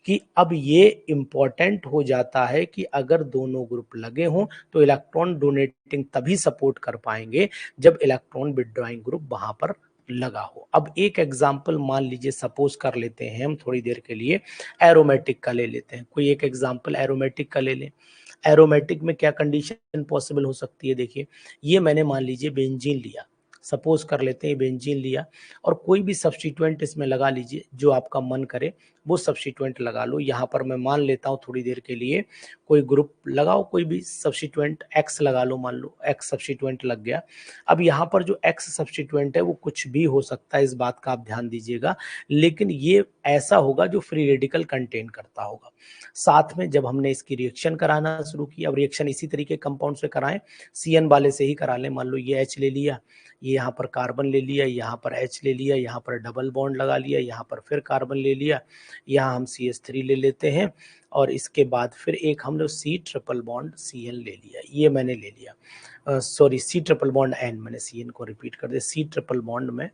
कि अब ये इंपॉर्टेंट हो जाता है कि अगर दोनों ग्रुप लगे हों तो इलेक्ट्रॉन डोनेटिंग तभी सपोर्ट कर पाएंगे जब इलेक्ट्रॉन विथड्रॉइंग ग्रुप वहां पर लगा हो। अब एक एग्जाम्पल मान लीजिए, सपोज कर लेते हैं हम थोड़ी देर के लिए एरोमेटिक का ले लेते हैं, कोई एक एग्जाम्पल एरोमेटिक का ले लें। एरोमेटिक में क्या कंडीशन पॉसिबल हो सकती है, देखिए ये मैंने मान लीजिए बेंजीन लिया, सपोज कर लेते हैं बेंजीन लिया और कोई भी सब्स्टिट्यूएंट इसमें लगा लीजिए जो आपका मन करे वो सब्स्टिट्यूएंट लगा लो। यहाँ पर मैं मान लेता हूँ थोड़ी देर के लिए कोई ग्रुप लगाओ, कोई भी सब्स्टिट्यूएंट एक्स लगा लो, मान लो एक्स सब्स्टिट्यूएंट लग गया। अब यहाँ पर जो एक्स सब्स्टिट्यूएंट है वो कुछ भी हो सकता है, इस बात का आप ध्यान दीजिएगा, लेकिन ये ऐसा होगा जो फ्री रेडिकल कंटेन करता होगा। साथ में जब हमने इसकी रिएक्शन कराना शुरू किया, अब रिएक्शन इसी तरीके कंपाउंड से कराएं, सीएन वाले से ही करा लें, मान लो ये एच ले लिया, ये यहाँ पर कार्बन ले लिया, यहाँ पर एच ले लिया, यहाँ पर डबल बॉन्ड लगा लिया, यहाँ पर फिर कार्बन ले लिया, यहाँ हम CH3 ले लेते हैं और इसके बाद फिर एक हम लोग C ट्रिपल बॉन्ड Cl ले लिया, ये मैंने ले लिया, sorry C triple bond N, मैंने Cn को रिपीट कर दिया, C ट्रिपल बॉन्ड में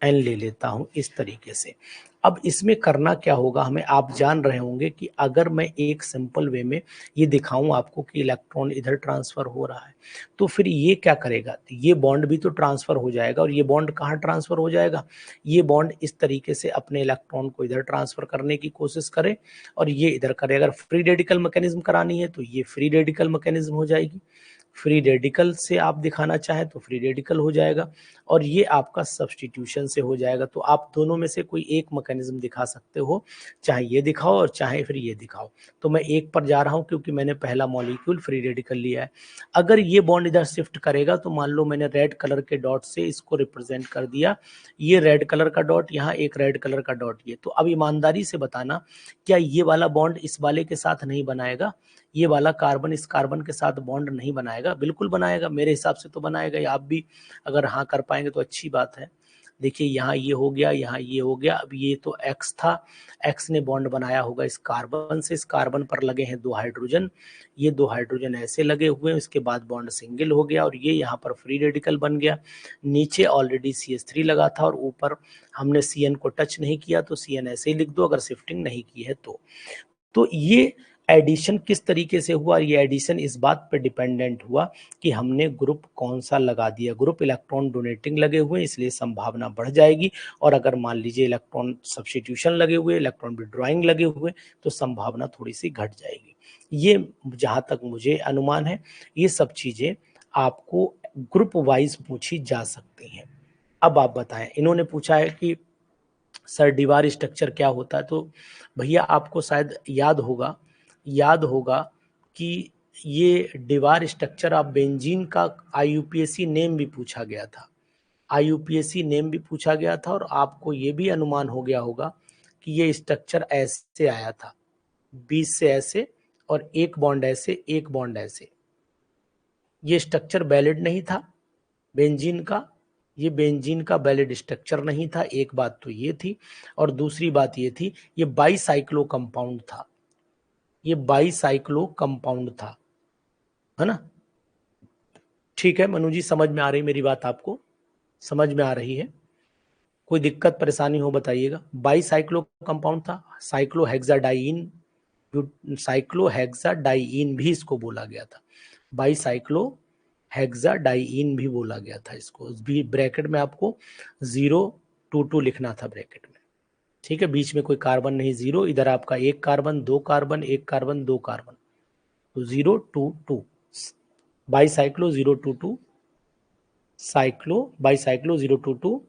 N ले लेता हूं इस तरीके से। अब इसमें करना क्या होगा हमें, आप जान रहे होंगे कि अगर मैं एक सिंपल वे में ये दिखाऊं आपको कि इलेक्ट्रॉन इधर ट्रांसफर हो रहा है तो फिर ये क्या करेगा, ये बॉन्ड भी तो ट्रांसफर हो जाएगा, और ये बॉन्ड कहाँ ट्रांसफर हो जाएगा, ये बॉन्ड इस तरीके से अपने इलेक्ट्रॉन को इधर ट्रांसफर करने की कोशिश करे और ये इधर करे। अगर फ्री रेडिकल मैकेनिज्म करानी है तो ये फ्री रेडिकल मैकेनिज्म हो जाएगी, फ्री रेडिकल से आप दिखाना चाहें तो फ्री रेडिकल हो जाएगा, और ये आपका सब्स्टिट्यूशन से हो जाएगा। तो आप दोनों में से कोई एक मैकेनिज्म दिखा सकते हो, चाहे ये दिखाओ और चाहे फिर ये दिखाओ। तो मैं एक पर जा रहा हूं क्योंकि मैंने पहला मॉलिक्यूल फ्री रेडिकल लिया है। अगर ये बॉन्ड इधर शिफ्ट करेगा तो मान लो मैंने रेड कलर के डॉट से इसको रिप्रेजेंट कर दिया, ये रेड कलर का डॉट, यहाँ एक रेड कलर का डॉट, ये। तो अब ईमानदारी से बताना, क्या ये वाला बॉन्ड इस वाले के साथ नहीं बनाएगा, ये वाला कार्बन इस कार्बन के साथ बॉन्ड नहीं बनाएगा? बिल्कुल बनाएगा, मेरे हिसाब से तो बनाएगा, आप भी अगर हाँ कर पाएंगे तो अच्छी बात है। देखिए यहाँ ये हो गया, यहाँ ये हो गया। अब ये तो X था, X ने बॉन्ड बनाया होगा इस कार्बन से, इस कार्बन पर लगे हैं 2 हाइड्रोजन, ये 2 हाइड्रोजन ऐसे लगे हुए हैं, इसके बाद बॉन्ड सिंगल हो गया और ये यहाँ पर फ्री रेडिकल बन गया। नीचे ऑलरेडी CH3 लगा था और ऊपर हमने CN को टच नहीं किया, तो CN ऐसे ही लिख दो अगर शिफ्टिंग नहीं की है तो ये एडिशन किस तरीके से हुआ? ये एडिशन इस बात पर डिपेंडेंट हुआ कि हमने ग्रुप कौन सा लगा दिया। ग्रुप इलेक्ट्रॉन डोनेटिंग लगे हुए, इसलिए संभावना बढ़ जाएगी, और अगर मान लीजिए इलेक्ट्रॉन सब्स्टिट्यूशन लगे हुए, इलेक्ट्रॉन विड्रॉइंग लगे हुए, तो संभावना थोड़ी सी घट जाएगी। ये जहां तक मुझे अनुमान है, ये सब चीजें आपको ग्रुप वाइज पूछी जा सकती हैं। अब आप बताएं, इन्होंने पूछा है कि सर डिवार स्ट्रक्चर क्या होता है, तो भैया आपको शायद याद होगा कि ये डिवार स्ट्रक्चर ऑफ बेंजीन का IUPAC नेम भी पूछा गया था। IUPAC नेम भी पूछा गया था और आपको ये भी अनुमान हो गया होगा कि ये स्ट्रक्चर ऐसे आया था, 20 से ऐसे और एक बॉन्ड ऐसे, एक बॉन्ड ऐसे। ये स्ट्रक्चर वैलिड नहीं था बेंजीन का, ये बेंजीन का वैलिड स्ट्रक्चर नहीं था। एक बात तो ये थी, और दूसरी बात ये थी, ये बाईसाइक्लो कंपाउंड था, ये बाईसाइक्लो कंपाउंड था, है ना? ठीक है मनु जी, समझ में आ रही मेरी बात? आपको समझ में आ रही है? कोई दिक्कत परेशानी हो बताइएगा। बाईसाइक्लो कंपाउंड था, साइक्लोहेक्साडाइन, साइक्लोहेक्साडाइन भी इसको बोला गया था, बाईसाइक्लो हेक्साडाइन भी बोला गया था इसको। भी ब्रैकेट में आपको 022 लिखना था ब्रैकेट में, ठीक है? बीच में कोई कार्बन नहीं, 0, इधर आपका एक कार्बन, 2 कार्बन, एक कार्बन, 2 कार्बन, तो 022 बाईसाइक्लो 022 बाईसाइक्लो 022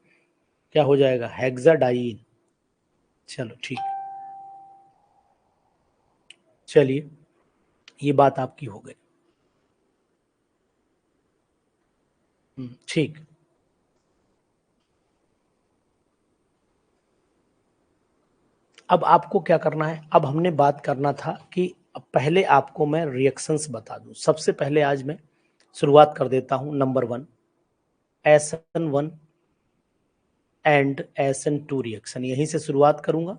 क्या हो जाएगा? हेक्साडाइन। चलो ठीक, चलिए ये बात आपकी हो गई। ठीक, अब आपको क्या करना है? अब हमने बात करना था कि पहले आपको मैं रिएक्शंस बता दूं। सबसे पहले आज मैं शुरुआत कर देता हूं। Number 1 SN1 and SN2 reaction, यहीं से शुरुआत करूंगा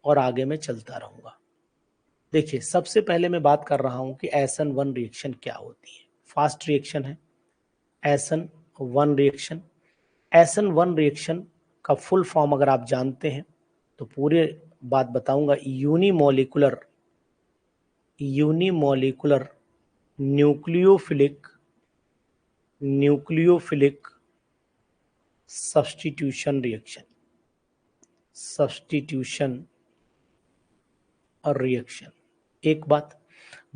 और आगे मैं चलता रहूंगा। देखिए सबसे पहले मैं बात कर रहा हूं कि SN1 रिएक्शन क्या होती है। फास्ट रिएक्शन है SN1 रिएक्शन। SN1 रिएक्शन का फुल फॉर्म अगर आप जानते हैं तो पूरे बात बताऊंगा। यूनिमोलिकुलर न्यूक्लियोफिलिक सब्स्टिट्यूशन रिएक्शन, एक बात।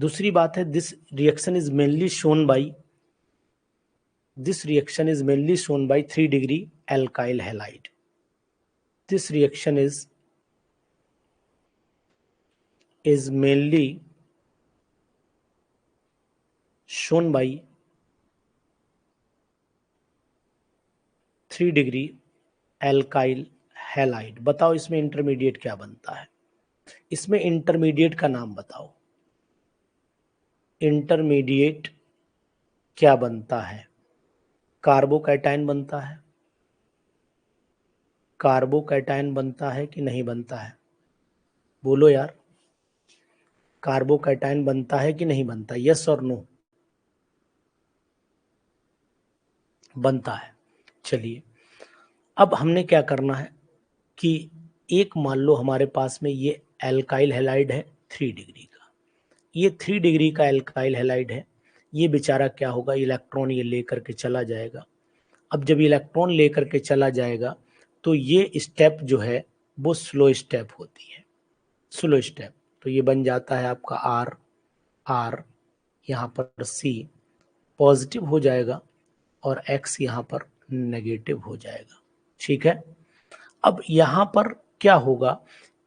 दूसरी बात है, this reaction is mainly shown by 3 degree alkyl halide. This reaction is mainly shown by 3 degree alkyl halide. बताओ इसमें इंटरमीडिएट क्या बनता है? इसमें इंटरमीडिएट का नाम बताओ, इंटरमीडिएट क्या बनता है? कार्बोकैटायन बनता है, कार्बोकैटायन बनता है कि नहीं बनता है? बोलो यार, कार्बोकैटायन बनता है कि नहीं बनता? यस और नो? बनता है। चलिए अब हमने क्या करना है कि एक मान लो हमारे पास में ये एल्काइल हैलाइड है 3 डिग्री का, ये 3 डिग्री का एल्काइल हैलाइड है। ये बेचारा क्या होगा, इलेक्ट्रॉन ये लेकर के चला जाएगा। अब जब इलेक्ट्रॉन लेकर के चला जाएगा तो ये स्टेप जो है वो स्लो स्टेप होती है, स्लो स्टेप। तो ये बन जाता है आपका R, यहाँ पर C पॉजिटिव हो जाएगा और X यहाँ पर नेगेटिव हो जाएगा, ठीक है? अब यहाँ पर क्या होगा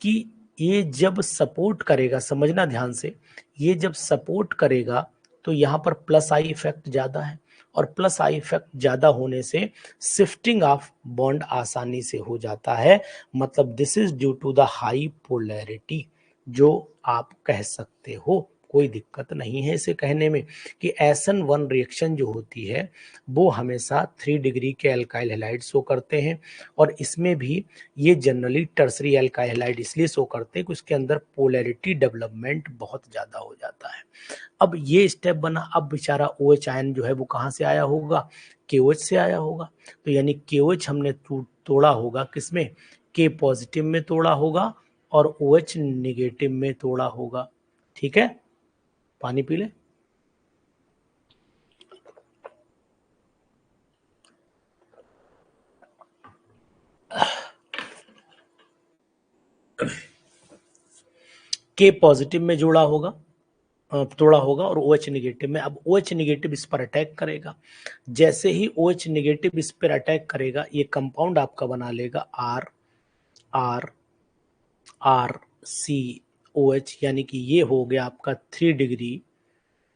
कि ये जब सपोर्ट करेगा, समझना ध्यान से, ये जब सपोर्ट करेगा तो यहाँ पर प्लस आई इफेक्ट ज्यादा है, और प्लस आई इफेक्ट ज्यादा होने से शिफ्टिंग ऑफ बॉन्ड आसानी से हो जाता है। मतलब this is due to the high polarity, जो आप कह सकते हो कोई दिक्कत नहीं है इसे कहने में कि SN1 रिएक्शन जो होती है वो हमेशा 3 डिग्री के अल्काइल हैलाइड शो करते हैं, और इसमें भी ये जनरली टर्सरी अल्काइल हैलाइड इसलिए शो करते हैं कि उसके अंदर पोलैरिटी डेवलपमेंट बहुत ज़्यादा हो जाता है। अब ये स्टेप बना, अब बेचारा OH आयन जो है वो कहाँ से आया होगा, KOH से आया होगा। तो यानी KOH हमने तोड़ा होगा किसमें, K पॉजिटिव में तोड़ा होगा और OH निगेटिव में तोड़ा होगा। ठीक है, पानी पी ले। K पॉजिटिव में जोड़ा होगा, तोड़ा होगा, और OH निगेटिव में। अब OH निगेटिव इस पर अटैक करेगा। जैसे ही OH निगेटिव इस पर अटैक करेगा, ये कंपाउंड आपका बना लेगा RCOH, यानी कि ये हो गया आपका 3 डिग्री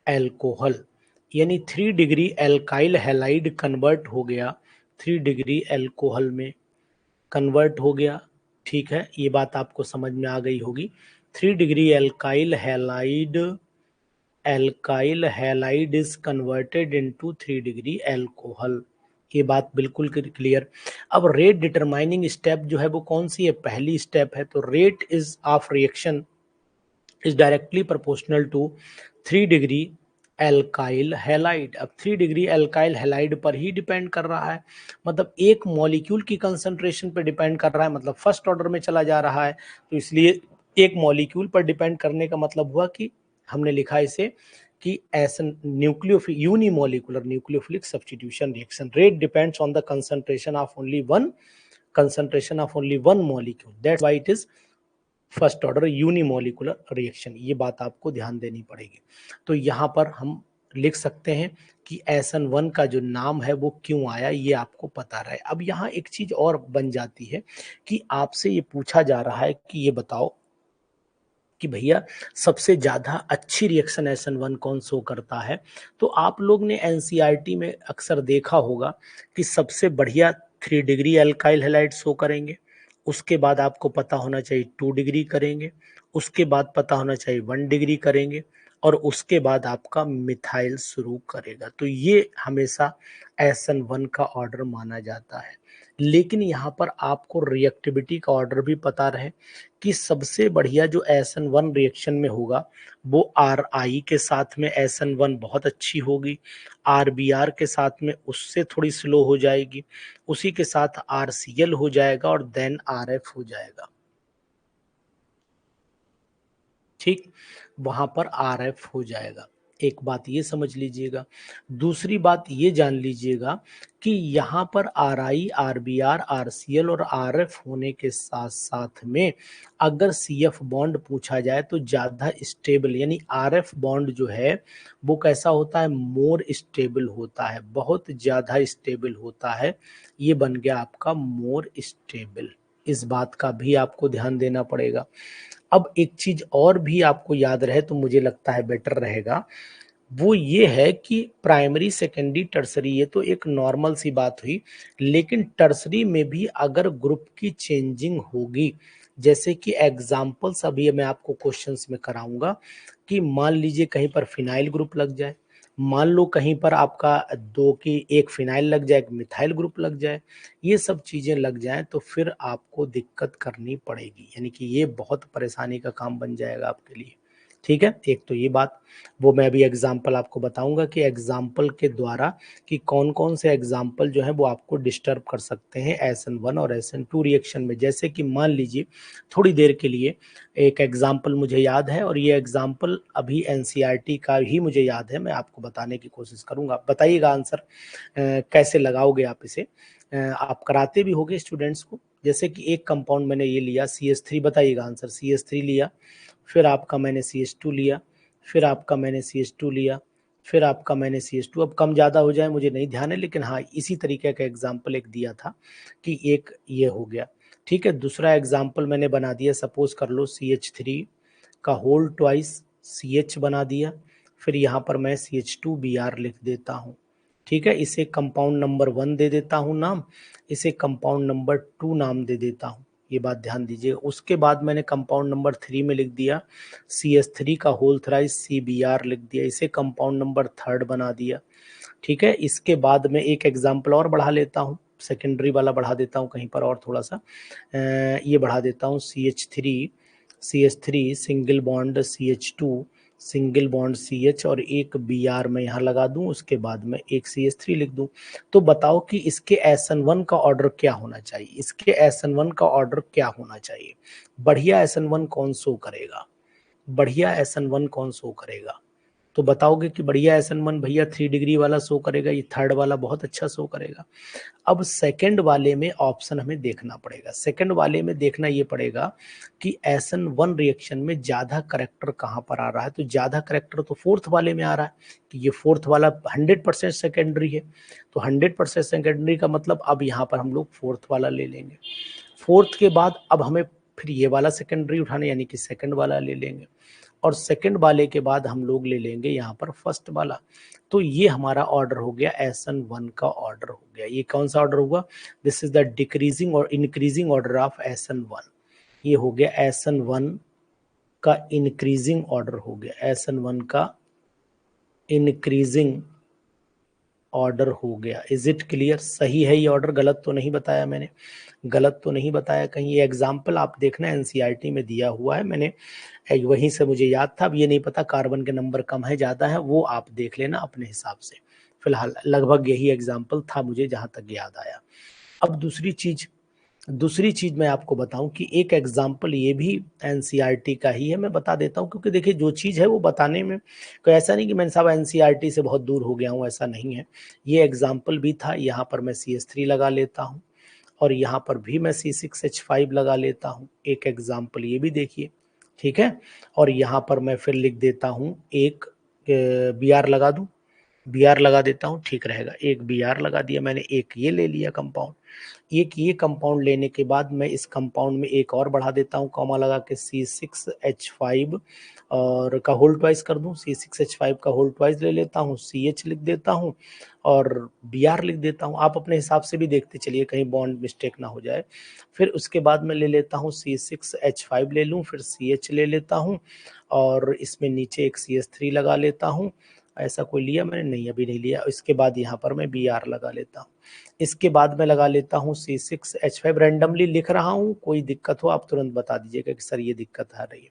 एल्कोहल, यानी 3 डिग्री एल्काइल हैलाइड कन्वर्ट हो गया 3 डिग्री एल्कोहल में, कन्वर्ट हो गया। ठीक है, ये बात आपको समझ में आ गई होगी। 3 degree alkyl halide is converted into 3 degree alcohol. ये बात बिल्कुल क्लियर। अब रेट डिटरमाइनिंग स्टेप जो है वो कौन सी है, पहली स्टेप है। तो rate is of reaction is directly proportional to 3 degree alkyl halide. अब 3 डिग्री एल्काइल हैलाइड पर ही डिपेंड कर रहा है, मतलब एक मॉलिक्यूल की कंसंट्रेशन पर डिपेंड कर रहा है, मतलब फर्स्ट ऑर्डर में चला जा रहा है। तो इसलिए एक मॉलिक्यूल पर डिपेंड करने का मतलब हुआ कि हमने लिखा इसे कि ऐसा unimolecular nucleophilic substitution reaction. Rate depends on the concentration of only one molecule, that's why it is first order unimolecular reaction. ये बात आपको ध्यान देनी पड़ेगी। तो यहाँ पर हम लिख सकते हैं कि SN1 का जो नाम है वो क्यों आया, ये आपको पता रहे। अब यहाँ एक चीज और बन जाती है कि आपसे ये पूछा जा रहा है कि ये बताओ कि भैया सबसे ज्यादा अच्छी रिएक्शन SN1 कौन शो करता है। तो आप लोग ने NCERT में अक्सर देखा होगा कि सबसे बढ़िया 3 डिग्री अल्काइल हैलाइड शो करेंगे, उसके बाद आपको पता होना चाहिए 2 डिग्री करेंगे, उसके बाद पता होना चाहिए 1 डिग्री करेंगे, और उसके बाद आपका मिथाइल शुरू करेगा। तो ये हमेशा SN1 का ऑर्डर माना जाता है। लेकिन यहाँ पर आपको रिएक्टिविटी का ऑर्डर भी पता रहे कि सबसे बढ़िया जो SN1 रिएक्शन में होगा वो RI के साथ में SN1 बहुत अच्छी होगी, RBR के साथ में उससे थोड़ी स्लो हो जाएगी, उसी के साथ RCl हो जाएगा, और देन RF हो जाएगा। ठीक, वहां पर RF हो जाएगा। एक बात ये समझ लीजिएगा। दूसरी बात ये जान लीजिएगा कि यहाँ पर RI, RBR, RCl और RF होने के साथ साथ में अगर CF बॉन्ड पूछा जाए तो ज्यादा स्टेबल, यानी RF बॉन्ड जो है वो कैसा होता है, मोर स्टेबल होता है, बहुत ज्यादा स्टेबल होता है। ये बन गया आपका मोर स्टेबल। इस बात का भी आपको ध्यान देना पड़ेगा। अब एक चीज और भी आपको याद रहे तो मुझे लगता है बेटर रहेगा, वो ये है कि प्राइमरी सेकेंडरी टर्सरी, ये तो एक नॉर्मल सी बात हुई, लेकिन टर्सरी में भी अगर ग्रुप की चेंजिंग होगी, जैसे कि एग्जाम्पल्स अभी मैं आपको क्वेश्चंस में कराऊंगा कि मान लीजिए कहीं पर फिनाइल ग्रुप लग जाए, मान लो कहीं पर आपका दो की एक फिनाइल लग जाए, एक मिथाइल ग्रुप लग जाए, ये सब चीजें लग जाएं तो फिर आपको दिक्कत करनी पड़ेगी, यानी कि ये बहुत परेशानी का काम बन जाएगा आपके लिए। ठीक है, एक तो ये बात, वो मैं अभी एग्जाम्पल आपको बताऊंगा कि एग्जाम्पल के द्वारा कि कौन कौन से एग्जाम्पल जो है वो आपको डिस्टर्ब कर सकते हैं SN1 और SN2 रिएक्शन में। जैसे कि मान लीजिए थोड़ी देर के लिए एक एग्जाम्पल मुझे याद है, और ये एग्जाम्पल अभी NCERT का ही मुझे याद है, मैं आपको बताने की कोशिश करूंगा, बताइएगा आंसर कैसे लगाओगे आप इसे। आप कराते भी होगे स्टूडेंट्स को। जैसे कि एक कंपाउंड मैंने ये लिया CH3, बताइएगा आंसर। CH3 लिया, फिर आपका मैंने CH2 लिया, फिर आपका मैंने CH2 लिया, फिर आपका मैंने CH2। अब कम ज़्यादा हो जाए मुझे नहीं ध्यान है, लेकिन हाँ इसी तरीके का एग्जाम्पल एक दिया था कि एक ये हो गया। ठीक है, दूसरा एग्जाम्पल मैंने बना दिया, सपोज कर लो CH3 का होल ट्वाइस CH बना दिया, फिर यहाँ पर मैं CH2Br लिख देता हूँ। ठीक है, इसे कंपाउंड नंबर 1 दे देता हूँ नाम, इसे कंपाउंड नंबर 2 नाम दे देता हूँ। ये बात ध्यान दीजिए। उसके बाद मैंने कंपाउंड नंबर 3 में लिख दिया CH3 का होल थ्राइस CBr लिख दिया, इसे कंपाउंड नंबर 3 बना दिया। ठीक है, इसके बाद में एक एग्जाम्पल और बढ़ा लेता हूँ, सेकेंडरी वाला बढ़ा देता हूँ कहीं पर और थोड़ा सा, ये बढ़ा देता हूँ CH3 single bond CH2 single bond CH और एक Br मैं यहाँ लगा दूं, उसके बाद में एक CH3 लिख दूं। तो बताओ कि इसके SN1 का ऑर्डर क्या होना चाहिए, इसके SN1 का ऑर्डर क्या होना चाहिए। बढ़िया SN1 कौन शो करेगा, बढ़िया SN1 कौन शो करेगा। तो बताओगे कि बढ़िया SN1 भैया 3 डिग्री वाला शो करेगा, ये थर्ड वाला बहुत अच्छा शो करेगा। अब सेकंड वाले में ऑप्शन हमें देखना पड़ेगा, सेकंड वाले में देखना ये पड़ेगा कि SN1 रिएक्शन में ज्यादा करेक्टर कहाँ पर आ रहा है। तो ज्यादा करेक्टर तो फोर्थ वाले में आ रहा है, कि ये फोर्थ वाला 100% सेकेंडरी है। तो 100% सेकेंडरी का मतलब अब यहाँ पर हम लोग फोर्थ वाला ले लेंगे। फोर्थ के बाद अब हमें फिर ये वाला सेकेंडरी उठाना, यानी कि सेकंड वाला ले लेंगे, और सेकंड वाले के बाद हम लोग ले लेंगे यहाँ पर फर्स्ट वाला। तो ये हमारा ऑर्डर हो गया SN1 का ऑर्डर हो गया। ये कौन सा ऑर्डर हुआ, दिस इज द डिक्रीजिंग और इंक्रीजिंग ऑर्डर ऑफ SN1। ये हो गया SN1 का इंक्रीजिंग ऑर्डर हो गया, SN1 का इंक्रीजिंग ऑर्डर हो गया। इज इट क्लियर, सही है ये ऑर्डर, गलत तो नहीं बताया मैंने, गलत तो नहीं बताया कहीं। ये एग्जाम्पल आप देखना एनसीईआरटी में दिया हुआ है, मैंने वहीं से मुझे याद था। अब ये नहीं पता कार्बन के नंबर कम है ज्यादा है, वो आप देख लेना अपने हिसाब से। फिलहाल लगभग यही एग्जाम्पल था मुझे जहां तक याद आया। अब दूसरी चीज मैं आपको बताऊं कि एक एग्जाम्पल ये भी एनसीईआरटी का ही है, मैं बता देता हूं, क्योंकि देखिए जो चीज है वो बताने में कोई ऐसा नहीं कि मैं साहब एनसीईआरटी से बहुत दूर हो गया हूं, ऐसा नहीं है। ये एग्जाम्पल भी था, यहाँ पर मैं CH3 लगा लेता हूँ और यहाँ पर भी मैं C6H5 लगा लेता हूँ। एक एग्जाम्पल ये भी देखिए, ठीक है। और यहाँ पर मैं फिर लिख देता हूँ एक Br लगा दूं, Br लगा देता हूँ, ठीक रहेगा। एक Br लगा दिया मैंने, एक ये ले लिया कंपाउंड। एक ये कंपाउंड लेने के बाद मैं इस कंपाउंड में एक और बढ़ा देता हूँ कॉमा लगा के C6H5 और का होल ट्वाइस कर दूं, C6H5 का होल ट्वाइस ले लेता हूँ, CH लिख देता हूँ और Br लिख देता हूँ। आप अपने हिसाब से भी देखते चलिए कहीं बॉन्ड मिस्टेक ना हो जाए। फिर उसके बाद मैं ले लेता हूँ C6H5 ले लूँ, फिर CH ले लेता हूँ और इसमें नीचे एक CH3 लगा लेता हूँ। ऐसा कोई लिया मैंने, नहीं अभी नहीं लिया। इसके बाद यहाँ पर मैं Br लगा लेता हूँ। इसके बाद मैं लगा लेता हूँ C6H5, रैंडमली लिख रहा हूँ, कोई दिक्कत हो आप तुरंत बता दीजिएगा कि सर ये दिक्कत आ रही है।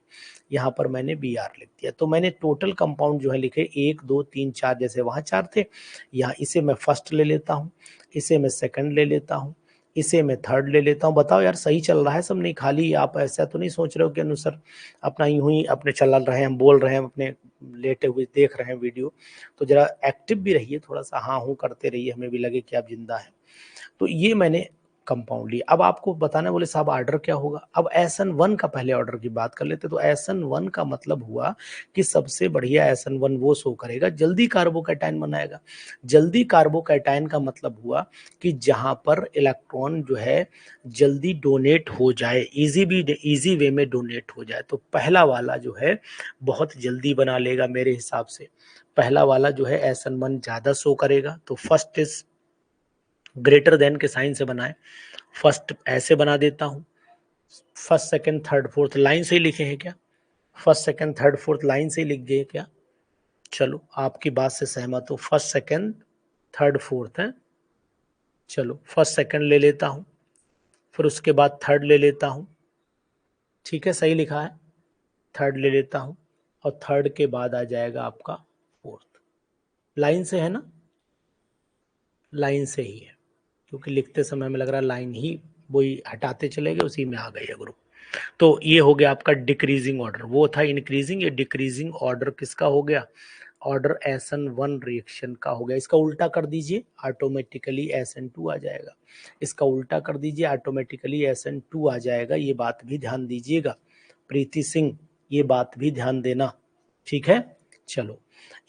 यहाँ पर मैंने Br लिख दिया। तो मैंने टोटल कंपाउंड जो है लिखे 1 2 3 4, जैसे वहाँ 4 थे, यहाँ इसे मैं फर्स्ट ले लेता हूँ, इसे मैं सेकंड ले लेता हूँ, इसे मैं थर्ड ले लेता हूँ। बताओ यार सही चल रहा है सब, नहीं खाली आप ऐसा तो नहीं सोच रहे हो कि अनुसर अपना यूं ही अपने चल रहे हैं, हम बोल रहे हैं अपने लेटे हुए देख रहे हैं वीडियो। तो जरा एक्टिव भी रहिए थोड़ा सा, हाँ हूँ करते रहिए, हमें भी लगे कि आप जिंदा हैं। तो ये मैंने कंपाउंड लिया। अब आपको बताना, बोले साहब ऑर्डर क्या होगा। अब SN1 का पहले ऑर्डर की बात कर लेते। तो SN1 का मतलब हुआ कि सबसे बढ़िया SN1 वो शो करेगा जल्दी कार्बोकैटायन बनाएगा। जल्दी कार्बोकैटायन का मतलब हुआ कि जहां पर इलेक्ट्रॉन जो है जल्दी डोनेट हो जाए, इजी वे में डोनेट हो जाए। तो पहला वाला जो है बहुत जल्दी बना लेगा मेरे हिसाब से। पहला वाला जो है SN1 ज्यादा शो करेगा। तो फर्स्ट इज ग्रेटर देन के साइन से बनाए, फर्स्ट ऐसे बना देता हूं। First second third fourth line से ही लिखे हैं क्या, first second third fourth line से ही लिख गए क्या। चलो आपकी बात से सहमत हो, फर्स्ट सेकंड थर्ड फोर्थ है। चलो फर्स्ट सेकंड ले लेता हूं, फिर उसके बाद थर्ड ले लेता हूं, ठीक है सही लिखा है। थर्ड ले लेता हूं और थर्ड के बाद आ जाएगा आपका फोर्थ। लाइन से है ना, लाइन से ही है, क्योंकि लिखते समय में लग रहा लाइन ही वही हटाते चले गए, उसी में आ गई है ग्रुप। तो ये हो गया आपका डिक्रीजिंग ऑर्डर, वो था इंक्रीजिंग, ये डिक्रीजिंग ऑर्डर किसका हो गया, ऑर्डर SN1 रिएक्शन का हो गया। इसका उल्टा कर दीजिए ऑटोमेटिकली SN2 आ जाएगा, इसका उल्टा कर दीजिए ऑटोमेटिकली SN2 आ जाएगा। ये बात भी ध्यान दीजिएगा प्रीति सिंह, ये बात भी ध्यान देना, ठीक है। चलो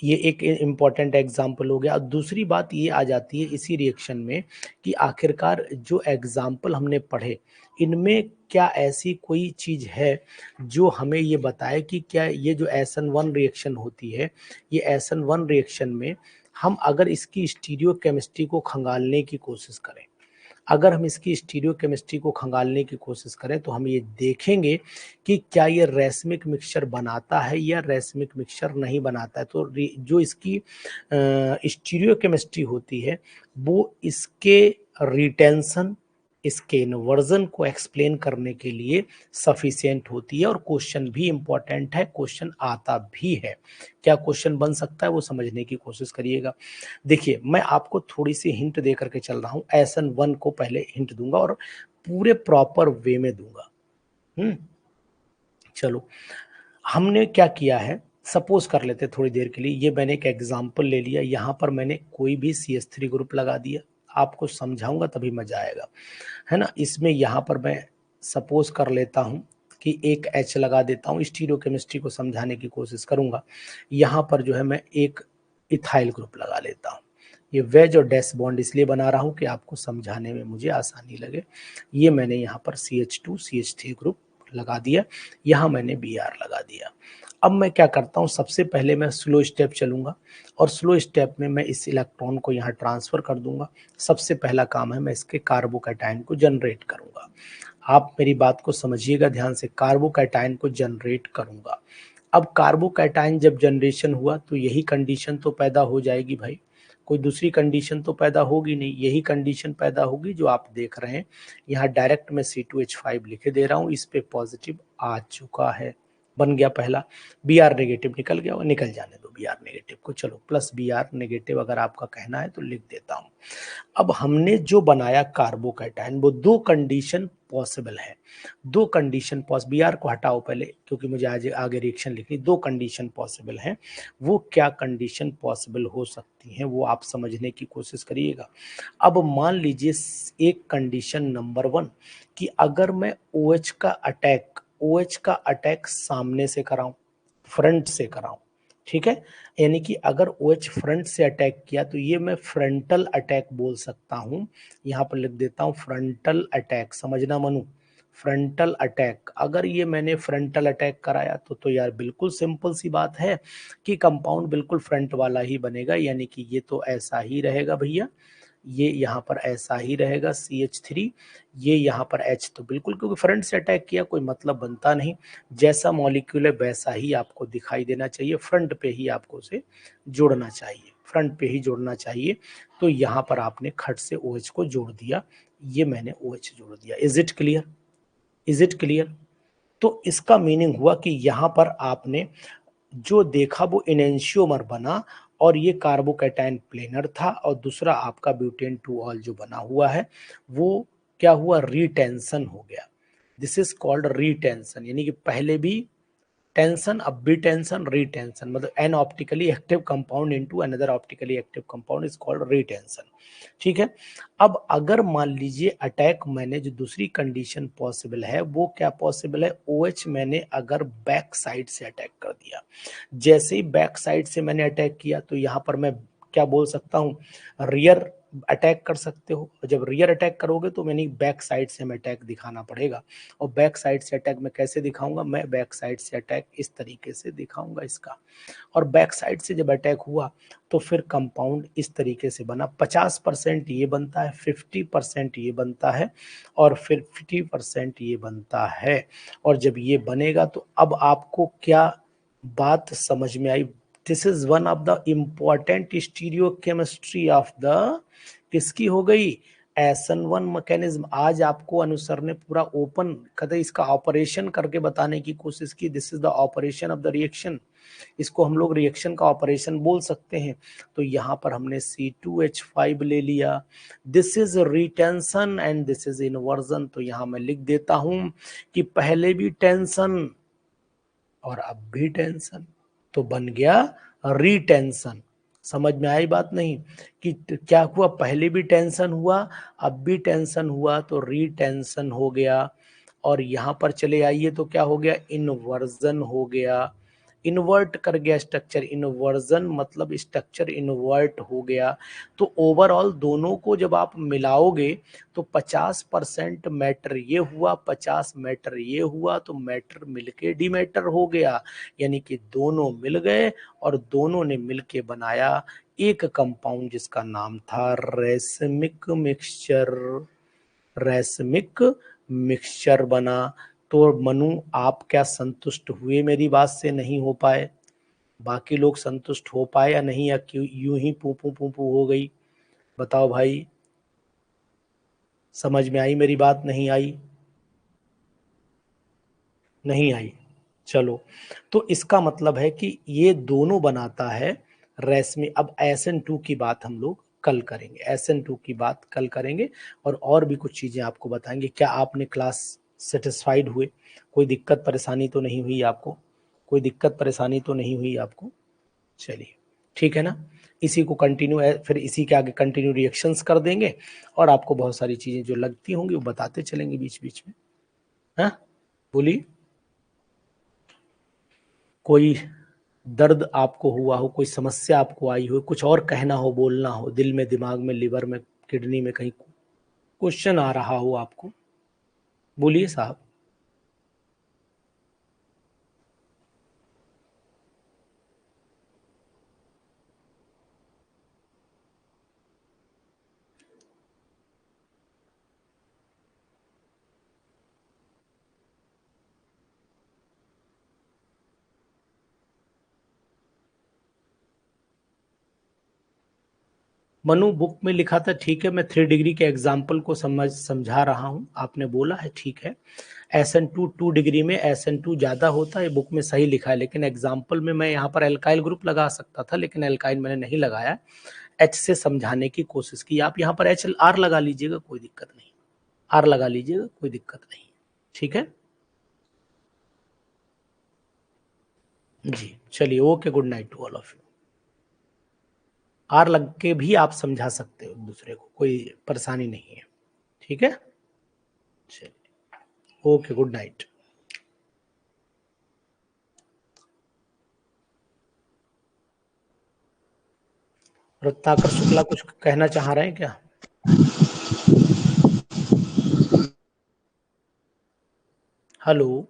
ये एक इम्पॉर्टेंट एग्जाम्पल हो गया। दूसरी बात ये आ जाती है इसी रिएक्शन में कि आखिरकार जो एग्जाम्पल हमने पढ़े इनमें क्या ऐसी कोई चीज है जो हमें ये बताए कि क्या ये जो SN1 रिएक्शन होती है, ये SN1 रिएक्शन में हम अगर इसकी स्टीरियो केमिस्ट्री को खंगालने की कोशिश करें अगर हम इसकी स्टीरियोकेमिस्ट्री को खंगालने की कोशिश करें तो हम ये देखेंगे कि क्या ये रेसमिक मिक्सचर बनाता है या रेसमिक मिक्सचर नहीं बनाता है। तो जो इसकी स्टीरियोकेमिस्ट्री होती है वो इसके रिटेंशन, इसके इन्वर्जन को एक्सप्लेन करने के लिए सफिशिएंट होती है। और क्वेश्चन भी इंपॉर्टेंट है, क्वेश्चन आता भी है। क्या क्वेश्चन बन सकता है वो समझने की कोशिश करिएगा। देखिए, मैं आपको थोड़ी सी हिंट दे करके चल रहा हूं। SN1 को पहले हिंट दूंगा और पूरे प्रॉपर वे में दूंगा। चलो, हमने क्या किया है, सपोज कर लेते थोड़ी देर के लिए, ये मैंने एक एग्जांपल ले लिया, यहां पर मैंने कोई भी CH3 ग्रुप लगा दिया। आपको समझाऊंगा तभी मजा आएगा, है ना। इसमें यहां पर मैं सपोज कर लेता हूं कि एक H लगा देता हूं, स्टीरियोकेमिस्ट्री को समझाने की कोशिश करूंगा। यहां पर जो है मैं एक इथाइल ग्रुप लगा लेता हूं। ये वेज और डैश बॉन्ड इसलिए बना रहा हूं कि आपको समझाने में मुझे आसानी लगे। ये मैंने यहाँ पर CH2 CH3 ग्रुप लगा दिया, यहाँ मैंने Br लगा दिया। अब मैं क्या करता हूँ, सबसे पहले मैं स्लो स्टेप चलूंगा और स्लो स्टेप में मैं इस इलेक्ट्रॉन को यहाँ ट्रांसफर कर दूंगा। सबसे पहला काम है मैं इसके कार्बोकैटायन को जनरेट करूंगा। आप मेरी बात को समझिएगा ध्यान से, कार्बोकैटायन को जनरेट करूंगा। अब कार्बोकैटायन जब जनरेशन हुआ तो यही कंडीशन तो पैदा हो जाएगी भाई, कोई दूसरी कंडीशन तो पैदा होगी नहीं, यही कंडीशन पैदा होगी जो आप देख रहे हैं। यहाँ डायरेक्ट मैं C2H5 लिखे दे रहा हूँ, इस पे पॉजिटिव आ चुका है, बन गया पहला। Br नेगेटिव निकल गया, और निकल जाने दो Br नेगेटिव को। चलो, प्लस Br नेगेटिव अगर आपका कहना है तो लिख देता हूँ। अब हमने जो बनाया कार्बोकैटायन, वो दो कंडीशन पॉसिबल है। दो कंडीशन Br को हटाओ पहले, क्योंकि मुझे आज आगे रिएक्शन लिखनी। दो कंडीशन पॉसिबल है, वो क्या कंडीशन पॉसिबल हो सकती हैं वो आप समझने की कोशिश करिएगा। अब मान लीजिए एक कंडीशन नंबर 1 कि अगर मैं OH का अटैक सामने से कराऊं, फ्रंट से कराऊं, ठीक है, यानी कि अगर OH फ्रंट से अटैक किया तो ये मैं फ्रंटल अटैक बोल सकता हूं। यहां पर लिख देता हूं फ्रंटल अटैक, समझना मनु, फ्रंटल अटैक। अगर ये मैंने फ्रंटल अटैक कराया तो यार बिल्कुल सिंपल सी बात है कि कंपाउंड बिल्कुल फ्रंट वाला ही बनेगा, यानी कि ये तो ऐसा ही रहेगा भैया, ये यहाँ पर ऐसा ही रहेगा CH3, ये यहाँ पर H, तो बिल्कुल, क्योंकि फ्रंट से अटैक किया कोई मतलब बनता नहीं। जैसा मॉलिक्यूल है वैसा ही आपको दिखाई देना चाहिए, फ्रंट पे ही आपको उसे जोड़ना चाहिए, फ्रंट पे ही जोड़ना चाहिए। तो यहाँ पर आपने खट से OH को जोड़ दिया, ये मैंने OH जोड़ दिया। Is it clear? Is it clear? तो इसका मीनिंग हुआ कि यहाँ पर आपने जो देखा वो इनेंशियोमर बना, और ये कार्बोकैटायन प्लेनर था, और दूसरा आपका ब्यूटेन 2 ऑल जो बना हुआ है वो क्या हुआ, रिटेंशन हो गया। दिस इज कॉल्ड रिटेंशन, यानी कि पहले भी टेंशन, अब भी टेंशन, रिटेंशन, मतलब N optically active compound into another optically active compound is called retention. ठीक है। अब अगर मान लीजिए अटैक, मैंने जो दूसरी कंडीशन पॉसिबल है वो क्या पॉसिबल है, OH मैंने अगर बैक साइड से अटैक कर दिया, जैसे ही बैक साइड से मैंने अटैक किया तो यहां पर मैं क्या बोल सकता हूं, रियर अटैक कर सकते हो। जब रियर अटैक करोगे तो मैंने बैक साइड से हमें अटैक दिखाना पड़ेगा, और बैक साइड से अटैक मैं कैसे दिखाऊंगा, मैं बैक साइड से अटैक इस तरीके से दिखाऊंगा इसका। और बैक साइड से जब अटैक हुआ तो फिर कंपाउंड इस तरीके से बना, 50% ये बनता है, 50% ये बनता है, और फिर 50% ये बनता है। और जब ये बनेगा तो अब आपको क्या बात समझ में आई, this is one of the important stereochemistry of the, किसकी हो गई, SN1 मैकेनिज्म। आज आपको अनुसर ने पूरा ओपन कदे इसका ऑपरेशन करके बताने की कोशिश की। This is the operation of the reaction, इसको हम लोग रिएक्शन का ऑपरेशन बोल सकते हैं। तो यहाँ पर हमने C2H5 ले लिया, this is retention and this is inversion. तो यहाँ मैं लिख देता हूं कि पहले भी टेंशन और अब भी टेंशन, तो बन गया रिटेंशन। समझ में आई बात नहीं, कि क्या हुआ, पहले भी टेंशन हुआ, अब भी टेंशन हुआ, तो रिटेंशन हो गया। और यहां पर चले आइए तो क्या हो गया, इन्वर्जन हो गया, इन्वर्ट कर गया स्ट्रक्चर, इन्वर्जन मतलब स्ट्रक्चर इन्वर्ट हो गया। तो ओवरऑल दोनों को जब आप मिलाओगे तो 50% मैटर ये हुआ, 50 मैटर ये हुआ, तो मैटर मिलके डिमेटर हो गया, यानी कि दोनों मिल गए और दोनों ने मिलके बनाया एक कंपाउंड जिसका नाम था रेसमिक मिक्सचर। रैसमिक मिक्सचर बना। तो मनु आप क्या संतुष्ट हुए मेरी बात से? नहीं हो पाए। बाकी लोग संतुष्ट हो पाए या नहीं, या क्यों यूं ही पू पू हो गई? बताओ भाई, समझ में आई मेरी बात? नहीं आई? नहीं आई। चलो, तो इसका मतलब है कि ये दोनों बनाता है रेसमी। अब SN2 की बात हम लोग कल करेंगे, SN2 की बात कल करेंगे, और भी कुछ चीजें आपको बताएंगे। क्या आपने क्लास सेटिस्फाइड हुए? कोई दिक्कत परेशानी तो नहीं हुई आपको? कोई दिक्कत परेशानी तो नहीं हुई आपको? चलिए, ठीक है ना। इसी को कंटिन्यू, फिर इसी के आगे कंटिन्यू रिएक्शंस कर देंगे, और आपको बहुत सारी चीजें जो लगती होंगी वो बताते चलेंगे बीच बीच में। हाँ, बोलिए। कोई दर्द आपको हुआ हो, कोई समस्या आपको आई हो, कुछ और कहना हो, बोलना हो, दिल में, दिमाग में, लिवर में, किडनी में कहीं क्वेश्चन आ रहा हो आपको, बोलिए साहब। मनु, बुक में लिखा था, ठीक है, मैं 3 डिग्री के एग्जाम्पल को समझा रहा हूं। आपने बोला है, ठीक है। SN2 2 डिग्री में SN2 ज्यादा होता है, बुक में सही लिखा है, लेकिन एग्जाम्पल में मैं यहाँ पर एल्काइल ग्रुप लगा सकता था, लेकिन एल्काइल मैंने नहीं लगाया। H से समझाने की कोशिश की। आप यहाँ पर HLR लगा लीजिएगा, कोई दिक्कत नहीं। R लगा लीजिएगा, कोई दिक्कत नहीं। ठीक है जी, चलिए, okay, good night to all of you. आर लग के भी आप समझा सकते हो एक दूसरे को, कोई परेशानी नहीं है। ठीक है, चलिए, okay, good night. Ratnakar Shukla कुछ कहना चाह रहे हैं क्या? हेलो।